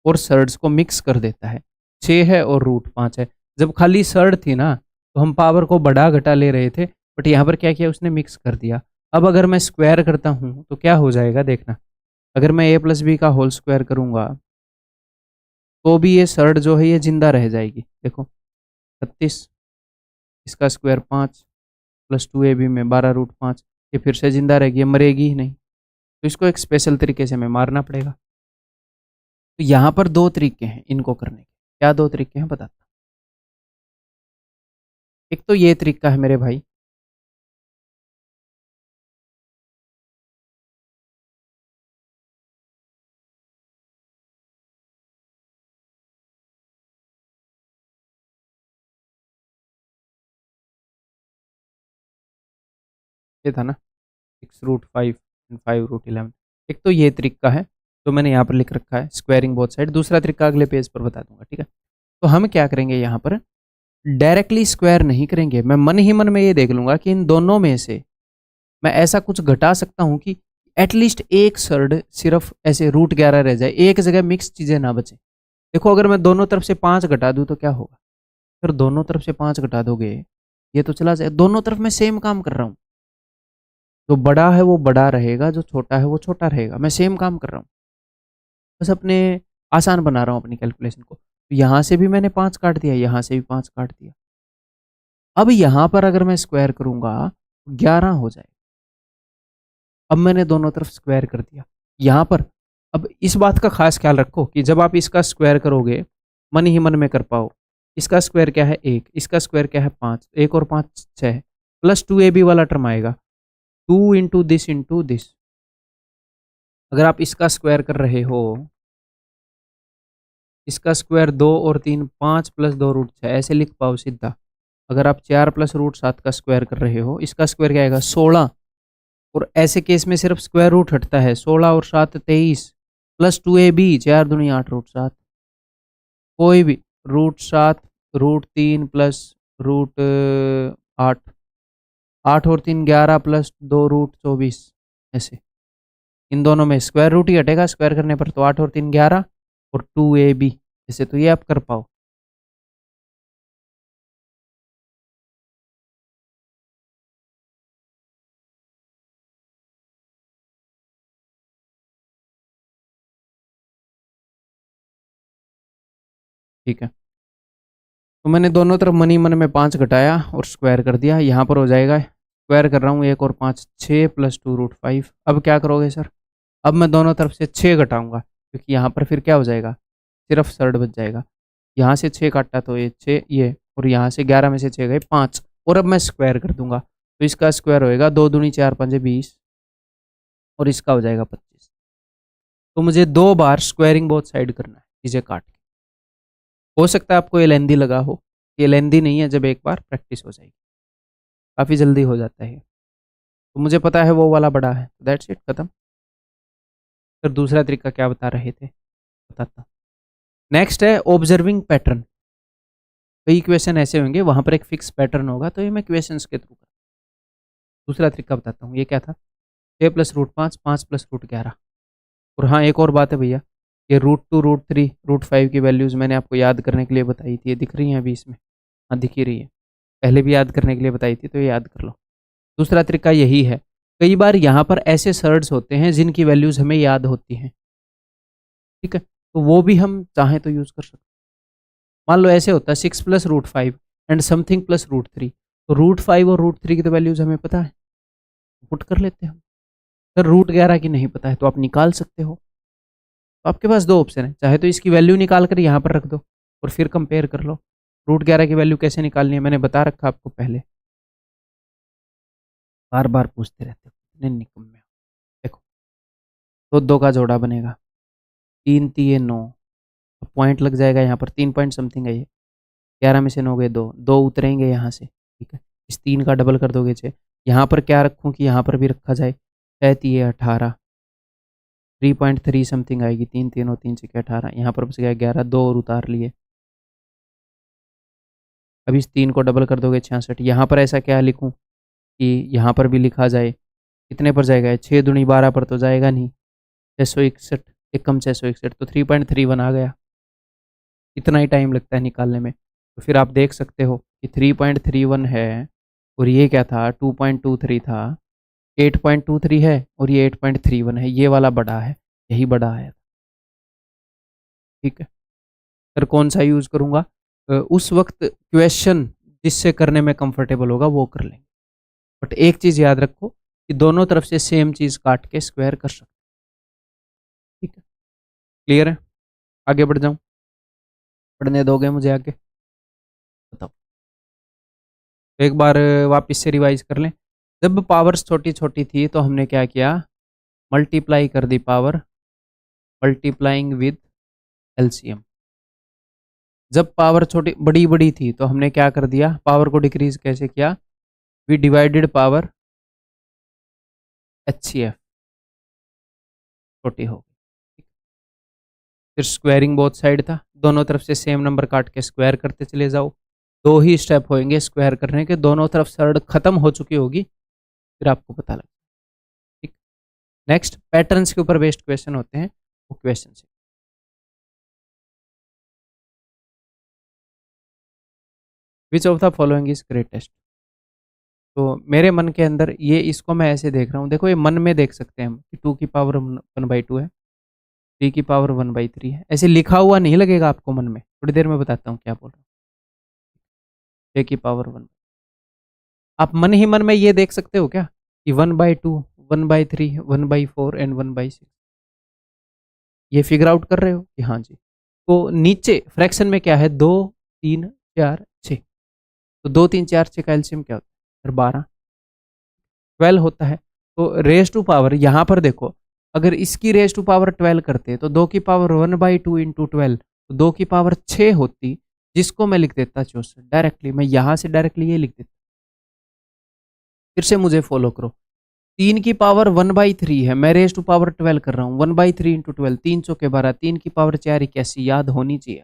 और सर्ड्स को मिक्स कर देता है। 6 है और √5 है। जब खाली सर्ड थी ना, तो हम पावर को बढ़ा घटा ले रहे थे, बट यहाँ पर क्या किया उसने, मिक्स कर दिया। अब अगर मैं स्क्वायर करता हूँ तो क्या हो जाएगा देखना, अगर मैं a + b का होल स्क्वायर करूँगा तो भी ये सर्ड जो है ये जिंदा रह जाएगी। देखो 36, इसका स्क्वायर 5 + 2ab में 12√5, ये फिर से जिंदा रहेगी, ये मरेगी ही नहीं। तो इसको एक स्पेशल तरीके से हमें मारना पड़ेगा। तो यहाँ पर 2 तरीके हैं इनको करने के। क्या 2 तरीके हैं बताता हूँ। एक तो ये तरीका है मेरे भाई, ये था ना 6√5 एंड 5√11। एक तो ये तरीका है तो मैंने यहाँ पर लिख रखा है स्क्वायरिंग बोथ साइड। दूसरा तरीका अगले पेज पर बता दूंगा, ठीक है। तो हम क्या करेंगे, यहाँ पर डायरेक्टली स्क्वायर नहीं करेंगे, मैं मन ही मन में ये देख लूंगा कि इन दोनों में से मैं ऐसा कुछ घटा सकता हूँ कि एटलीस्ट एक सर्ड सिर्फ ऐसे √11 रह जाए, एक जगह मिक्स चीज़ें ना बचे। देखो अगर मैं दोनों तरफ से 5 घटा दूँ तो क्या होगा, फिर दोनों तरफ से 5 घटा दोगे ये तो चला जाए। दोनों तरफ मैं सेम काम कर रहा हूँ, जो बड़ा है वो बड़ा रहेगा, जो छोटा है वो छोटा रहेगा, मैं सेम काम कर रहा हूँ, बस अपने आसान बना रहा हूँ अपनी कैलकुलेशन को। तो यहाँ से भी मैंने 5 काट दिया, यहाँ से भी 5 काट दिया। अब यहाँ पर अगर मैं स्क्वायर करूँगा 11 हो जाए। अब मैंने दोनों तरफ स्क्वायर कर दिया। यहाँ पर अब इस बात का खास ख्याल रखो कि जब आप इसका स्क्वायर करोगे मन ही मन में कर पाओ। इसका स्क्वायर क्या है 1, इसका स्क्वायर क्या है 5, 1 और 5 6, प्लस 2ab वाला टर्म आएगा 2 इंटू दिस। अगर आप इसका स्क्वायर कर रहे हो, इसका स्क्वायर 2 और 3 5 + 2√6 ऐसे लिख पाओ सीधा। अगर आप 4 + √7 का स्क्वायर कर रहे हो, इसका स्क्वायर क्या आएगा 16। और ऐसे केस में सिर्फ स्क्वायर रूट हटता है, 16 और 7 23, प्लस 2ab 4 दूनी 8√7। कोई भी √7 √3 प्लस √8, 8 और 3 11 प्लस 2 √24, ऐसे इन दोनों में स्क्वायर रूट ही हटेगा, स्क्वायर करने पर तो 8 और 3 11 और 2ab, ऐसे तो ये आप कर पाओ। ठीक है, तो मैंने दोनों तरफ मनी मन में 5 घटाया और स्क्वायर कर दिया, यहाँ पर हो जाएगा, स्क्वायर कर रहा हूँ, 1 और 5 6 प्लस 2 √5। अब क्या करोगे सर, अब मैं दोनों तरफ से 6 घटाऊंगा, क्योंकि यहाँ पर फिर क्या हो जाएगा, सिर्फ सर्ड बच जाएगा। यहाँ से 6 काटा तो ये 6 ये, और यहाँ से 11 में से 6 गए 5, और अब मैं स्क्वायर कर दूंगा, तो इसका स्क्वायर होएगा 2 दूनी 4 5 20, और इसका हो जाएगा 25। तो मुझे 2 बार स्क्वायरिंग बोथ साइड करना है चीज़ें काट के। हो सकता है आपको ये लेंदी लगा हो, ये लेंदी नहीं है, जब एक बार प्रैक्टिस हो जाएगी काफ़ी जल्दी हो जाता है। तो मुझे पता है वो वाला बड़ा है, दैट्स इट, खत्म। फिर दूसरा तरीका क्या बता रहे थे, बताता। नेक्स्ट है ऑब्जर्विंग पैटर्न। कई इक्वेशन ऐसे होंगे वहां पर एक फिक्स पैटर्न होगा, तो ये मैं इक्वेशंस के थ्रू दूसरा तरीका बताता हूँ। ये क्या था, 6 प्लस √5 5 प्लस √11। और हाँ, एक और बात है भैया, ये √2 √3 √5 की वैल्यूज़ मैंने आपको याद करने के लिए बताई थी, ये दिख रही हैं अभी इसमें, हाँ दिख ही रही है, पहले भी याद करने के लिए बताई थी, तो ये याद कर लो। दूसरा तरीका यही है, कई बार यहाँ पर ऐसे सर्ड्स होते हैं जिनकी वैल्यूज़ हमें याद होती हैं, ठीक है, तो वो भी हम चाहें तो यूज़ कर सकते हैं। मान लो ऐसे होता है 6 प्लस √5 एंड समथिंग प्लस √3, तो √5 और √3 की तो वैल्यूज़ हमें पता है, पुट कर लेते हैं हम। अगर √11 की नहीं पता है तो आप निकाल सकते हो। तो आपके पास 2 ऑप्शन है, चाहे तो इसकी वैल्यू निकाल कर यहाँ पर रख दो और फिर कंपेयर कर लो। √11 की वैल्यू कैसे निकालनी है मैंने बता रखा आपको पहले, बार बार पूछते रहते हो, इतने निकम्मे हो। देखो, तो 2 का जोड़ा बनेगा, 3 3 9, पॉइंट लग जाएगा यहाँ पर, 3 पॉइंट समथिंग है ये, 11 में से 9 गए 2, 2 उतरेंगे यहाँ से, ठीक है, इस 3 का डबल कर दोगे 6। यहाँ पर क्या रखूँ कि यहाँ पर भी रखा जाए, 6 3 18, 3.3 समथिंग आएगी, 3 3 और 3 6 18, यहाँ पर बच गया 11, 2 और उतार लिए। अब इस 3 को डबल कर दोगे 66। यहाँ पर ऐसा क्या लिखूँ कि यहाँ पर भी लिखा जाए, कितने पर जाएगा, 6 दूनी 12 पर तो जाएगा नहीं, 661, एक कम 661, तो 3.31 आ गया। इतना ही टाइम लगता है निकालने में, तो फिर आप देख सकते हो कि 3.31 है, और ये क्या था 2.23 था, 8.23 है, और ये 8.31 है, ये वाला बड़ा है, यही बड़ा है, ठीक है। फिर कौन सा यूज़ करूँगा, उस वक्त क्वेश्चन जिससे करने में कंफर्टेबल होगा वो कर लेंगे, बट एक चीज़ याद रखो कि दोनों तरफ से सेम चीज़ काट के स्क्वायर कर सकते, ठीक है, क्लियर है। आगे बढ़ जाऊँ, पढ़ने दोगे मुझे आगे, बताओ। एक बार वापस से रिवाइज कर लें। जब पावर्स छोटी छोटी थी तो हमने क्या किया, मल्टीप्लाई कर the power, multiplying with LCM. जब पावर छोटी बड़ी बड़ी थी तो हमने क्या कर दिया, पावर को डिक्रीज कैसे किया, वी डिवाइडेड पावर HCF, छोटी हो गई। फिर स्क्वायरिंग बोथ साइड था, दोनों तरफ से सेम नंबर काट के स्क्वायर करते चले जाओ। 2 ही स्टेप होंगे स्क्वायर करने के, दोनों तरफ सर्ड खत्म हो चुकी होगी, फिर आपको पता लगे, ठीक। नेक्स्ट पैटर्न्स के ऊपर बेस्ड क्वेश्चन होते हैं, वो क्वेश्चन से which of the following is greatest. तो मेरे मन के अंदर ये, इसको मैं ऐसे देख रहा हूँ, देखो ये मन में देख सकते हैं हम कि 2 की पावर 1/2 है, 3 की पावर 1/3 है, ऐसे लिखा हुआ नहीं लगेगा आपको मन में, थोड़ी देर में बताता हूँ क्या बोल रहा हूँ। 6 की पावर 1, आप मन ही मन में ये देख सकते हो क्या कि 1/2 1/3 1/4 एंड 1/6, ये फिगर आउट कर रहे हो कि हाँ जी। तो नीचे फ्रैक्शन में क्या है, 2 3 4 6, तो 2 3 4 6 का एलसीएम क्या होता है, फिर 12 होता है। तो रेज टू पावर यहाँ पर देखो, अगर इसकी रेज टू पावर 12 करते तो 2 की पावर 1/2 इंटू 12, तो 2 की पावर 6 होती, जिसको मैं लिख देता 64 डायरेक्टली, मैं यहाँ से डायरेक्टली ये लिख देता। फिर से मुझे फॉलो करो, 3 की पावर 1/3 है, मैं रेज टू पावर 12 कर रहा हूँ, 1/3 इंटू 12, 3 चौके 12, 3 की पावर 4 81, याद होनी चाहिए।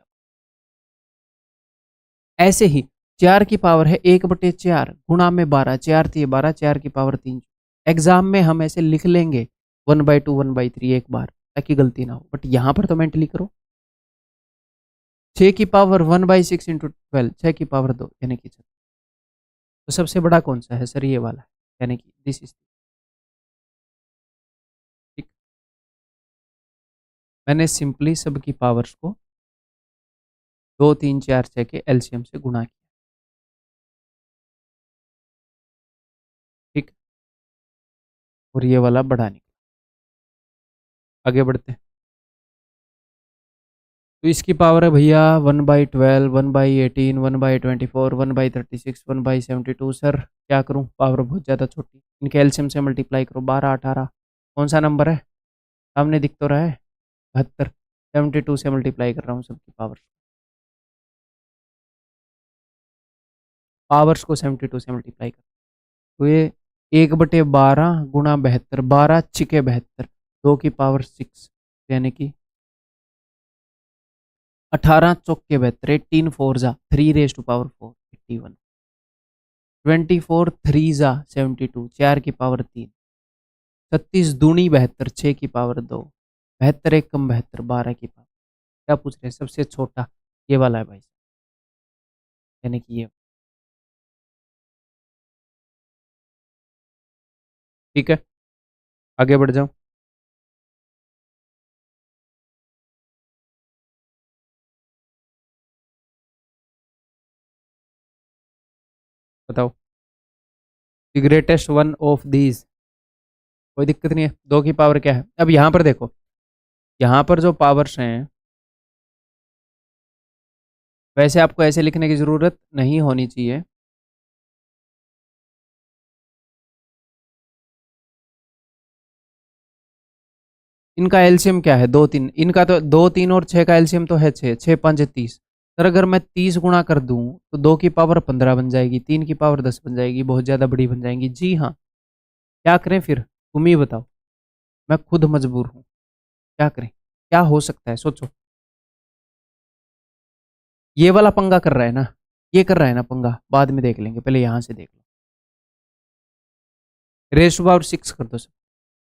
ऐसे ही 4 की पावर है 1/4 गुणा में 12, 4 3 12, 4 की पावर 3। एग्जाम में हम ऐसे लिख लेंगे 1/2 1/3 एक बार, ताकि गलती ना हो, बट यहाँ पर तो मेंटली करो। 6 की पावर 1/6 इंटू 12, 6 की पावर 2 यानी कि 6। तो सबसे बड़ा कौन सा है सर? ये वाला, यानी कि दिस इज। ठीक, मैंने सिंपली सबकी पावर्स को 2 3 4 6 के एलसीएम से गुणा किया। ठीक, और ये वाला बड़ा निकला। आगे बढ़ते हैं। तो इसकी पावर है भैया 1/12, 1/18, 1/24, 1/36, 1/72। सर क्या करूं, पावर बहुत ज़्यादा छोटी, इनके एलसीएम से मल्टीप्लाई करो। 12 18 कौन सा नंबर है? सामने दिख तो रहा है, 72। 72 से मल्टीप्लाई कर रहा हूँ सबकी पावर्स को 72 से मल्टीप्लाई कर। तो ये 1/12 गुणा 72, 12 छिके 72, 2 की पावर 6, यानी कि 18 चौके 72, 18 4 जा 3 रेज टू पावर 4, 81। 24 3 जा 72, 4 की पावर 3। 36 दूनी 72, 6 की पावर 2। 72 एक कम 72, 12 की पावर। क्या पूछ रहे हैं? सबसे छोटा ये वाला है भाई, यानी कि ये। ठीक है, आगे बढ़ जाओ। बताओ। The greatest one of these, कोई दिक्कत नहीं है। 2 की पावर क्या है? अब यहाँ पर देखो, यहाँ पर जो पावर्स हैं, वैसे आपको ऐसे लिखने की जरूरत नहीं होनी चाहिए। इनका एलसीएम क्या है? 2 3, इनका तो 2 3 और 6 का एलसीएम तो है 6, 6 5 30। सर अगर मैं 30 गुणा कर दूं तो 2 की पावर 15 बन जाएगी, 3 की पावर 10 बन जाएगी, बहुत ज्यादा बड़ी बन जाएंगी। जी हाँ, क्या करें फिर? तुम ही बताओ, मैं खुद मजबूर हूँ। क्या करें? क्या हो सकता है, सोचो। ये वाला पंगा कर रहा है ना, ये कर रहा है ना पंगा, बाद में देख लेंगे, पहले यहां से देख लो। रेस टू पावर 6 कर दो सब।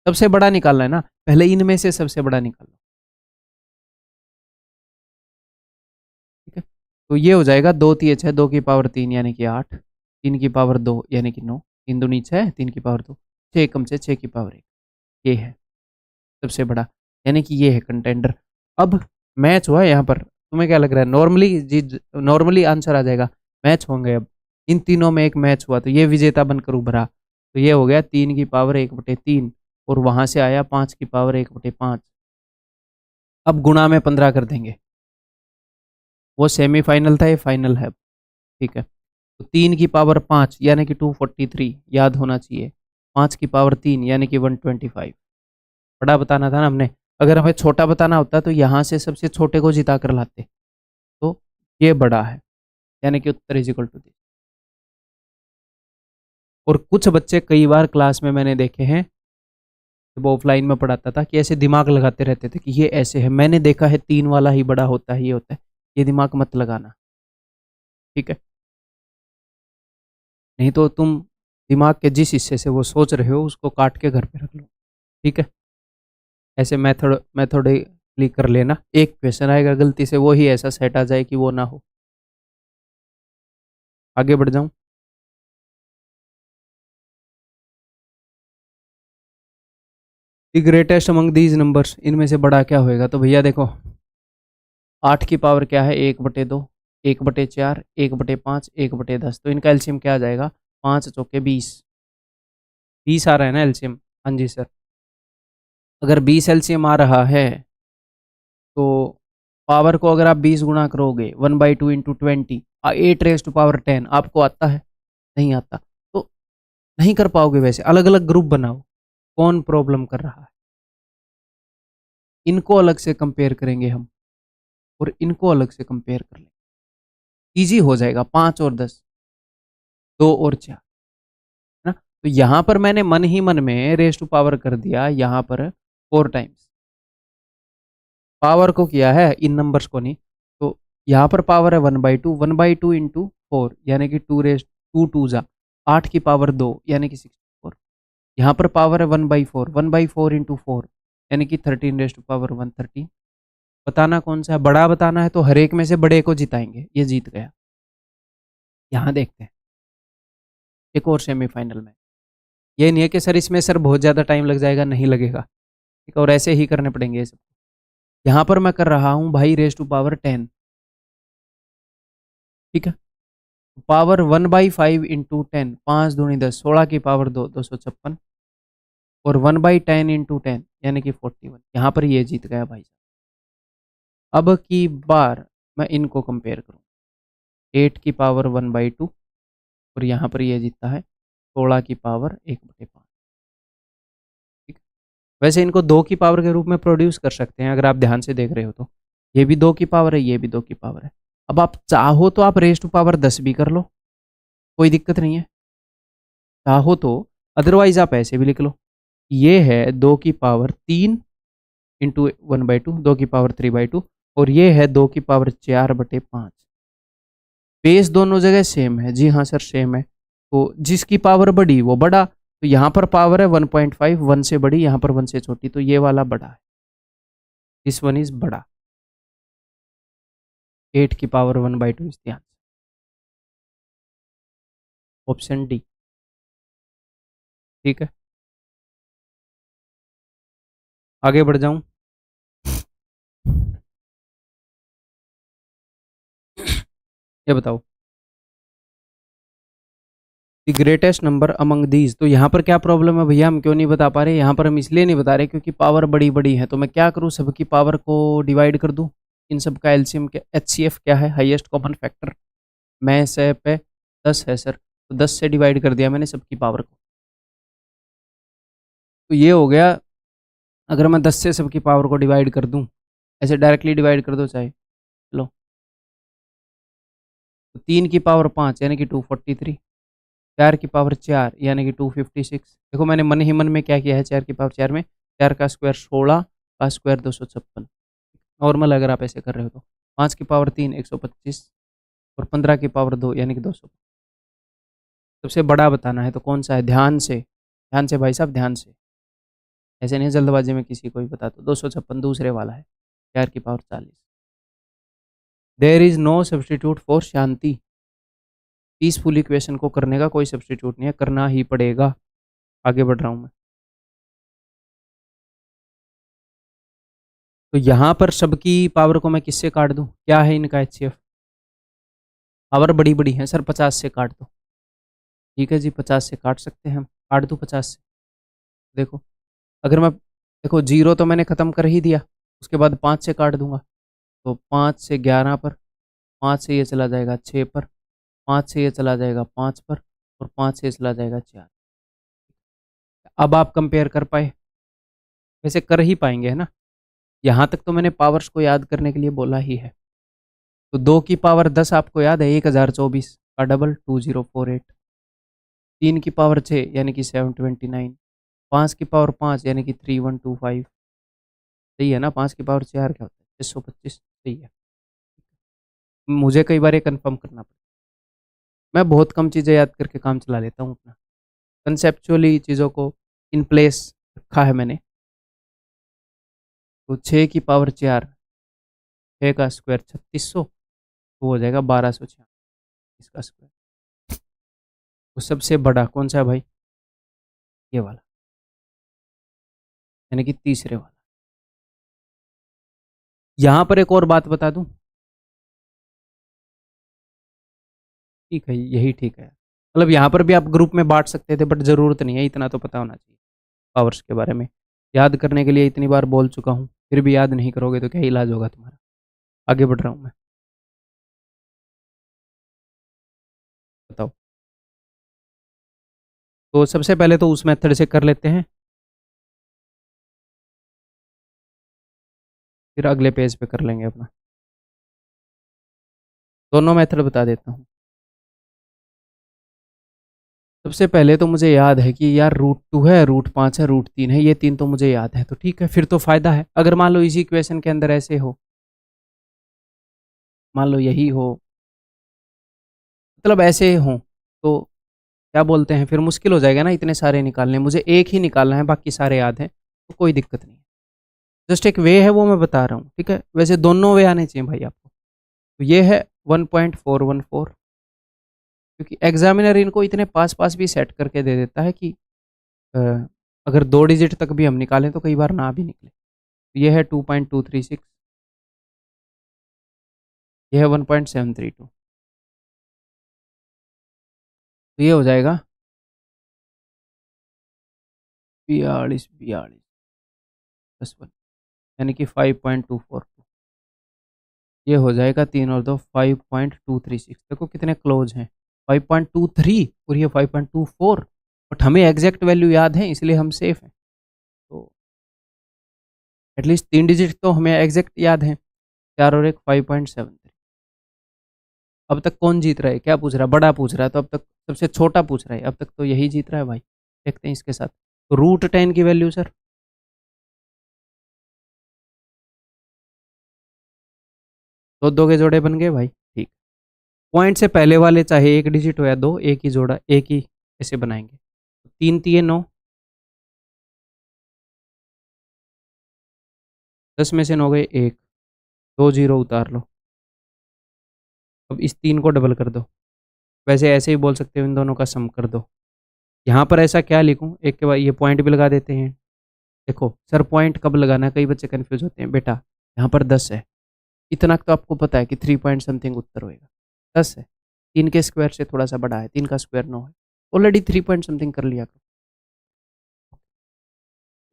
सबसे बड़ा निकालना है ना, पहले इनमें से सबसे बड़ा निकाल लो। ठीक है, तो ये हो जाएगा 2 3 6, 2 की पावर 3 यानी कि 8, 3 की पावर 2 यानी कि 9, 3 दूनी 6, 3 की पावर 2, 6 कम से 6 की पावर 1। ये है सबसे बड़ा, यानी कि ये है कंटेंडर। अब मैच हुआ यहाँ पर, तुम्हें क्या लग रहा है? नॉर्मली जी, नॉर्मली आंसर आ जाएगा। मैच होंगे अब, इन तीनों में एक मैच हुआ तो ये विजेता बनकर उभरा। तो ये हो गया 3 की पावर 1/3, और वहां से आया 5 की पावर 1/5। अब गुणा में 15 कर देंगे। वो सेमीफाइनल था, ये फाइनल है। ठीक है, तो 3 की पावर 5 यानी कि 243 याद होना चाहिए। 5 की पावर 3 यानी कि 125। बड़ा बताना था ना हमने, अगर हमें छोटा बताना होता तो यहाँ से सबसे छोटे को जिता कर लाते। तो ये बड़ा है, यानी कि उत्तर इज इक्वल टू दिस। और कुछ बच्चे कई बार क्लास में मैंने देखे हैं, जब ऑफलाइन में पढ़ाता था, कि ऐसे दिमाग लगाते रहते थे कि ये ऐसे है। मैंने देखा है 3 वाला ही बड़ा होता है, ये होता है। ये दिमाग मत लगाना, ठीक है? नहीं तो तुम दिमाग के जिस हिस्से से वो सोच रहे हो उसको काट के घर पे रख लो। ठीक है, ऐसे मेथोडली कर लेना। एक क्वेश्चन आएगा गलती से, वो ही ऐसा सेट आ जाए कि वो ना हो। आगे बढ़ जाऊं। The greatest among these numbers, इनमें से बड़ा क्या होएगा? तो भैया देखो, 8 की पावर क्या है? 1/2, 1/4, 1/5, 1/10। तो इनका एलसीएम क्या आ जाएगा? 5 चौके 20। 20 आ रहा है ना एलसीएम? हाँ जी सर। अगर 20 एलसीएम आ रहा है, तो पावर को अगर आप 20 गुणा करोगे, 1/2 इंटू 20, 8 रेज टू पावर 10, आपको आता है? नहीं आता। तो नहीं कर पाओगे। वैसे अलग अलग ग्रुप बनाओ, कौन प्रॉब्लम कर रहा है, इनको अलग से कंपेयर करेंगे हम, और इनको अलग से कंपेयर कर लेंगे। इजी हो जाएगा। 5 और 10, 2 और 4, है ना? तो यहां पर मैंने मन ही मन में रेज टू पावर कर दिया, यहां पर 4 टाइम्स पावर को किया है, इन नंबर्स को नहीं। तो यहाँ पर पावर है 1/2 इंटू 4 यानी कि 2 जा 8 की पावर 2 यानी कि 64। यहाँ पर पावर है 1/4 इंटू 4 यानी कि 13 बताना कौन सा है, बड़ा बताना है तो हर एक में से बड़े को जिताएंगे, ये जीत गया। यहाँ देखते हैं एक और सेमीफाइनल में। ये नहीं है कि सर इसमें सर बहुत ज़्यादा टाइम लग जाएगा, नहीं लगेगा, ठीक है, और ऐसे ही करने पड़ेंगे ये सब। यहाँ पर मैं कर रहा हूँ भाई रेस टू पावर 10, ठीक है। पावर 1/5 इंटू 10, 5×2 = 10, 16 की पावर 2, 256, और 1/10 इंटू 10 यानी कि 41। यहाँ पर ये जीत गया भाई साहब। अब की बार मैं इनको कंपेयर करूँ, 8 की पावर 1/2 और यहाँ पर ये जीतता है 16 की पावर 1/5, ठीक है। वैसे इनको 2 की पावर के रूप में प्रोड्यूस कर सकते हैं अगर आप ध्यान से देख रहे हो तो। ये भी 2 की पावर है, ये भी 2 की पावर है। अब आप चाहो तो आप रेस टू पावर 10 भी कर लो, कोई दिक्कत नहीं है, चाहो तो। अदरवाइज आप ऐसे भी लिख लो, ये है 2 की पावर 3 इंटू 1/2, 2 की पावर 3/2, और ये है 2 की पावर 4/5। बेस दोनों जगह सेम है, जी हाँ सर सेम है। तो जिसकी पावर बड़ी वो बड़ा, तो यहाँ पर पावर है 1.5, 1 से बड़ी, यहाँ पर 1 से छोटी, तो ये वाला बड़ा है, दिस वन इज बड़ा। 8 की पावर 1/2 इस ध्यान, ऑप्शन डी, ठीक है। आगे बढ़ जाऊं, ये बताओ the greatest number among these. तो यहाँ पर क्या प्रॉब्लम है भैया, हम क्यों नहीं बता पा रहे? यहाँ पर हम इसलिए नहीं बता रहे क्योंकि पावर बड़ी बड़ी है। तो मैं क्या करूँ, सबकी पावर को डिवाइड कर दूँ, इन सब का एलसीएम क्या, एचसीएफ क्या है, हाईएस्ट कॉमन फैक्टर। मैं से पे 10 है सर, तो 10 से डिवाइड कर दिया मैंने सबकी पावर को, तो ये हो गया। अगर मैं 10 से सबकी पावर को डिवाइड कर दूँ, ऐसे डायरेक्टली डिवाइड कर दो चाहे, चलो, तो 3 की पावर 5 यानी कि 243, 4 की पावर 4 यानी कि 256। देखो मैंने मन ही मन में क्या किया है, 4 की पावर 4 में 4 का स्क्वायर 16 का स्क्वायर 256, नॉर्मल अगर आप ऐसे कर रहे हो तो। 5 की पावर 3 125, और 15 की पावर 2 यानी कि 200। सबसे बड़ा बताना है तो कौन सा है, ध्यान से, ध्यान से भाई साहब, ध्यान से, ऐसे नहीं जल्दबाजी में किसी को भी बता दो। 256 दूसरे वाला है, 4 की power 40। There is no substitute for shanti. Peaceful equation को करने का कोई सब्सटीट्यूट नहीं है, करना ही पड़ेगा। आगे बढ़ रहा हूँ मैं। तो यहाँ पर सबकी पावर को मैं किससे काट दूँ, क्या है इनका एचसीएफ? पावर बड़ी बड़ी है सर, 50 से काट दो, ठीक है जी, 50 से काट सकते हैं हम, काट दूँ 50 से। देखो अगर मैं, देखो जीरो तो मैंने ख़त्म कर ही दिया, उसके बाद 5 से काट दूंगा, तो 5 से 11 पर, 5 से ये चला जाएगा 6 पर, 5 से ये चला जाएगा 5 पर, और 5 से ये चला जाएगा 4। अब आप कंपेयर कर पाए? वैसे कर ही पाएंगे है ना, यहाँ तक तो मैंने पावर्स को याद करने के लिए बोला ही है। तो 2 की पावर 10 आपको याद है, 1024 का डबल 2048। 3 की पावर 6 यानी कि 729। 5 की पावर 5 यानी कि 3125। सही है ना, 5 की पावर 4 क्या होता है, 625, सही है। मुझे कई बार ये कंफर्म करना पड़ा, मैं बहुत कम चीज़ें याद करके काम चला लेता हूँ अपना, कंसेप्चुअली चीज़ों को इन प्लेस रखा है मैंने। तो 6 की पावर 4, 6 का स्क्वायर 3600, तो हो जाएगा 1246 इसका स्क्वायर। तो सबसे बड़ा कौन सा है भाई, ये वाला, यानी कि तीसरे वाला। यहाँ पर एक और बात बता दूं, ठीक है यही ठीक है, मतलब यहाँ पर भी आप ग्रुप में बांट सकते थे, बट ज़रूरत नहीं है, इतना तो पता होना चाहिए पावर्स के बारे में। याद करने के लिए इतनी बार बोल चुका हूँ, फिर भी याद नहीं करोगे तो क्या इलाज होगा तुम्हारा। आगे बढ़ रहा हूँ मैं, बताओ। तो सबसे पहले तो उस मेथड से कर लेते हैं, फिर अगले पेज पे कर लेंगे अपना। दोनों मेथड बता देता हूँ। सबसे पहले तो मुझे याद है कि यार √2 है, √5 है, √3 है, ये तीन तो मुझे याद है, तो ठीक है, फिर तो फायदा है। अगर मान लो इसी इक्वेशन के अंदर ऐसे हो, मान लो यही हो, मतलब ऐसे हो, तो क्या बोलते हैं, फिर मुश्किल हो जाएगा ना इतने सारे निकालने। मुझे एक ही निकालना है, बाकी सारे याद हैं, तो कोई दिक्कत नहीं है। जस्ट एक वे है वो मैं बता रहा हूँ, ठीक है। वैसे दोनों वे आने चाहिए भाई आपको। तो ये है 1.414, क्योंकि एग्जामिनर इनको इतने पास पास भी सेट करके दे देता है कि अ, अगर 2 डिजिट तक भी हम निकालें तो कई बार ना भी निकले। तो ये है 2.236, ये है 1.732, तो ये हो जाएगा 42 प्लस 1, यानी कि 5.242। ये हो जाएगा 3 और 2 5.236। देखो कितने क्लोज हैं, 5.23 और ये 5.24, बट हमें एग्जैक्ट वैल्यू याद है इसलिए हम सेफ हैं। तो एटलीस्ट 3 डिजिट तो हमें एग्जैक्ट याद है, 4 और 1 5.73। अब तक कौन जीत रहा है, क्या पूछ रहा है, बड़ा पूछ रहा है, तो अब तक सबसे छोटा पूछ रहा है, अब तक तो यही जीत रहा है भाई। देखते हैं इसके साथ। तो √10 की वैल्यू सर, दो दो के जोड़े बन गए भाई, ठीक। पॉइंट से पहले वाले चाहे 1 डिजिट हो या 2, एक ही जोड़ा, एक ही ऐसे बनाएंगे। 3 3 9, 10 में से 9 गए 1, 2 जीरो उतार लो। अब इस 3 को डबल कर दो। वैसे ऐसे ही बोल सकते हो इन दोनों का सम कर दो। यहाँ पर ऐसा क्या लिखूँ, एक के बाद ये पॉइंट भी लगा देते हैं। देखो सर पॉइंट कब लगाना है, कई बच्चे कंफ्यूज होते हैं। बेटा यहाँ पर 10 है, इतना तो आपको पता है कि 3 पॉइंट समथिंग उत्तर होएगा। 10 है, 3 के स्क्वायर से थोड़ा सा बड़ा है, 3 का स्क्वायर 9 है, ऑलरेडी 3 पॉइंट समथिंग कर लिया।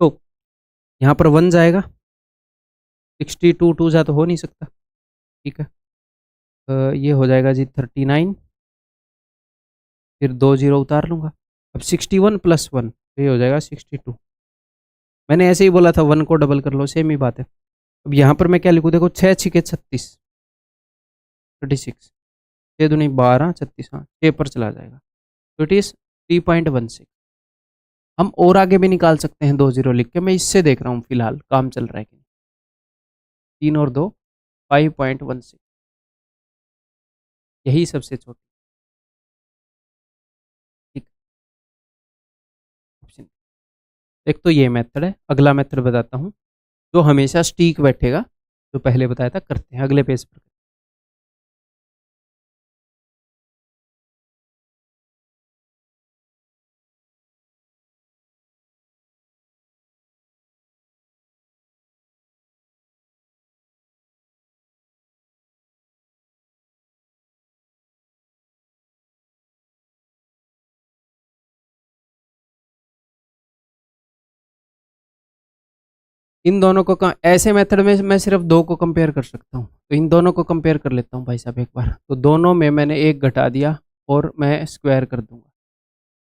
तो यहाँ पर 1 जाएगा, 62 2 जा तो हो नहीं सकता, ठीक है। ये हो जाएगा जी 39, फिर 2 जीरो उतार लूँगा। अब 61 प्लस 1, ये हो जाएगा 62। मैंने ऐसे ही बोला था 1 को डबल कर लो, सेम ही बात है। अब यहाँ पर मैं क्या लिखूँ, देखो 6 6 36, 36, 6 दूनी 12 36, हाँ 6 पर चला जाएगा, तो इट इज़ 3.16। हम और आगे भी निकाल सकते हैं 2 जीरो लिख के, मैं इससे देख रहा हूँ फिलहाल काम चल रहा है कि नहीं। 3 और 2 5.16, यही सबसे छोटी, ठीक ऑप्शन। एक तो ये मेथड है, अगला मेथड बताता हूँ जो हमेशा स्टीक बैठेगा, जो पहले बताया था, करते हैं अगले पेज पर। इन दोनों को ऐसे मेथड में मैं सिर्फ दो को कंपेयर कर सकता हूँ, तो इन दोनों को कंपेयर कर लेता हूँ भाई साहब एक बार। तो दोनों में मैंने एक घटा दिया और मैं स्क्वायर कर दूंगा।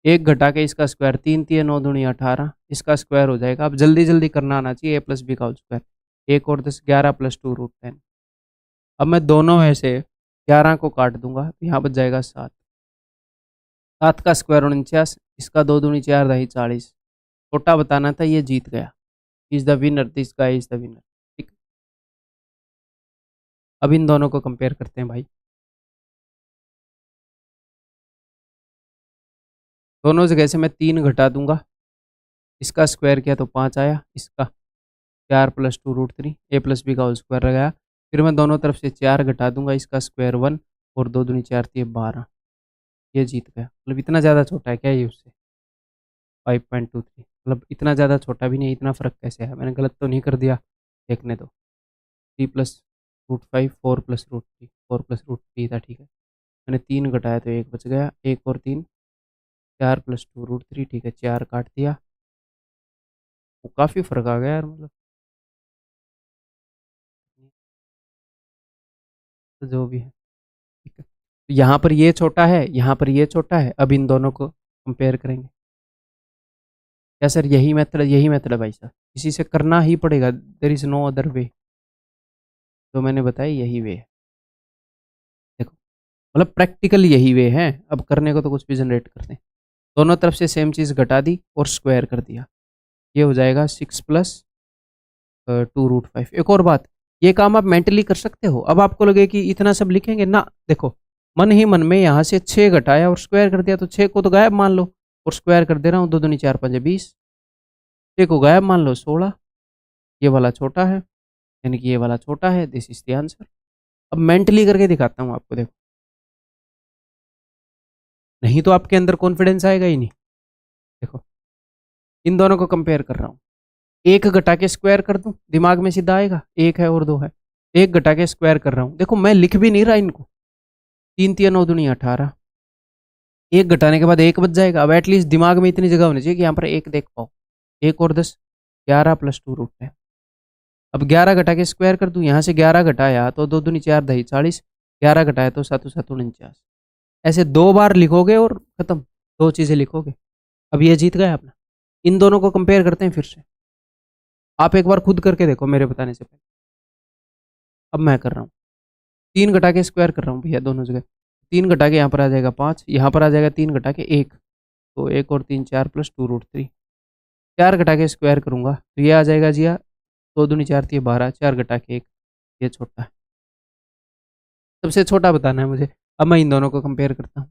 एक घटा के इसका स्क्वायर, 3 3 9 दूनी 18, इसका स्क्वायर हो जाएगा। अब जल्दी जल्दी करना आना चाहिए, a प्लस बी का होल स्क्वायर, 1 और 10 11 प्लस 2 √10। अब मैं दोनों में से 11 को काट दूंगा, तो यहाँ बच जाएगा 7, 7 का स्क्वायर 49, इसका 2 दूनी 4 दही 40। छोटा बताना था, ये जीत गया। Is the winner, this guy is the winner, ठीक। अब इन दोनों को कंपेयर करते हैं भाई। दोनों जगह से मैं 3 घटा दूंगा, इसका स्क्वायर किया तो 5 आया, इसका 4 प्लस 2 √3, a प्लस बी का होल स्क्वायर लगाया। फिर मैं दोनों तरफ से 4 घटा दूंगा, इसका स्क्वायर 1 और 2 दूनी 4 थी 12। ये जीत गया। मतलब इतना ज़्यादा छोटा है क्या ये उससे, 5.23, मतलब इतना ज़्यादा छोटा भी नहीं। इतना फ़र्क कैसे है, मैंने गलत तो नहीं कर दिया, देखने दो। 3 प्लस √5, 4 प्लस √3, 4 प्लस √3 था, ठीक है। मैंने 3 घटाया तो 1 बच गया, 1 और 3, 4 प्लस 2 √3, ठीक है। 4 काट दिया, वो काफ़ी फ़र्क आ गया यार, मतलब तो जो भी है, ठीक है। तो यहाँ पर ये छोटा है, यहाँ पर ये छोटा है। अब इन दोनों को कंपेयर करेंगे। क्या सर यही मेथड, यही मेथड है भाई साहब, इसी से करना ही पड़ेगा, there is no other way. जो मैंने बताया यही वे है, देखो मतलब प्रैक्टिकल यही वे है। अब करने को तो कुछ भी जनरेट करते हैं। दोनों तरफ से सेम चीज़ घटा दी और स्क्वायर कर दिया, ये हो जाएगा 6 प्लस 2 √5। एक और बात, ये काम आप मेंटली कर सकते हो। अब आपको लगे कि इतना सब लिखेंगे ना, देखो मन ही मन में यहाँ से 6 घटाया और स्क्वायर कर दिया, तो 6 को तो गायब मान लो और स्क्वायर कर दे रहा हूँ। 2 दूनी 4 5 20, 6 को गायब मान लो 16। ये वाला छोटा है, यानी कि ये वाला छोटा है। This is the answer. अब मेंटली करके दिखाता हूँ आपको, देखो, नहीं तो आपके अंदर कॉन्फिडेंस आएगा ही नहीं। देखो इन दोनों को कंपेयर कर रहा हूँ, एक घटा के स्क्वायर कर दूं, दिमाग में सीधा आएगा, एक है और दो है। एक घटा के स्क्वायर कर रहा हूँ, देखो मैं लिख भी नहीं रहा इनको। 3 3 9 दूनी 18, एक घटाने के बाद एक बच जाएगा। अब एटलीस्ट दिमाग में इतनी जगह होनी चाहिए कि यहाँ पर एक देख पाओ। एक और 10, 11 प्लस 2 रूट है। अब 11 घटा के स्क्वायर कर दूं, यहाँ से 11 घटाया तो 2 दूनी 4 दही 40, 11 घटाया तो 7 7 49। ऐसे 2 बार लिखोगे और खत्म, 2 चीज़ें लिखोगे। अब ये जीत गया अपना। इन दोनों को कंपेयर करते हैं फिर से, आप एक बार खुद करके देखो मेरे बताने से पहले। अब मैं कर रहा हूँ, 3 घटा के स्क्वायर कर रहा हूँ भैया दोनों जगह। 3 घटा के यहाँ पर आ जाएगा 5, यहाँ पर आ जाएगा 3 घटा के 1, तो 1 और 3 4 प्लस 2 रूट 3। 4 घटा के स्क्वायर करूँगा तो ये आ जाएगा जी, 2 दूनी 4 थी 12, 4 घटा के 1, ये छोटा है। सबसे छोटा बताना है मुझे। अब मैं इन दोनों को कंपेयर करता हूँ,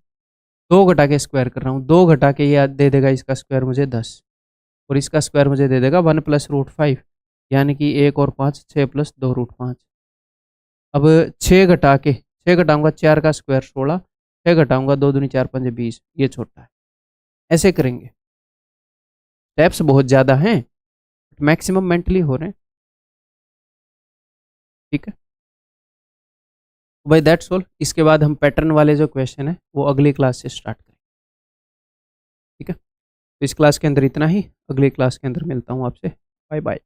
2 घटा के स्क्वायर कर रहा हूँ, 2 घटा के ये दे देगा इसका स्क्वायर मुझे 10, और इसका स्क्वायर मुझे दे देगा 1 प्लस रूट 5, यानी कि 1 और 5, 6 प्लस 2 रूट 5। अब 6 घटा के, 6 घटाऊंगा 4 का स्क्वायर 16, 6 घटाऊंगा 2 दूनी 4 5 20, ये छोटा है। ऐसे करेंगे। स्टेप्स बहुत ज़्यादा हैं, मैक्सिमम मेंटली हो रहे हैं। ठीक है भाई, दैट्स ऑल। इसके बाद हम पैटर्न वाले जो क्वेश्चन है वो अगली क्लास से स्टार्ट करें। ठीक है, तो इस क्लास के अंदर इतना ही, अगली क्लास के अंदर मिलता हूँ आपसे। Bye bye.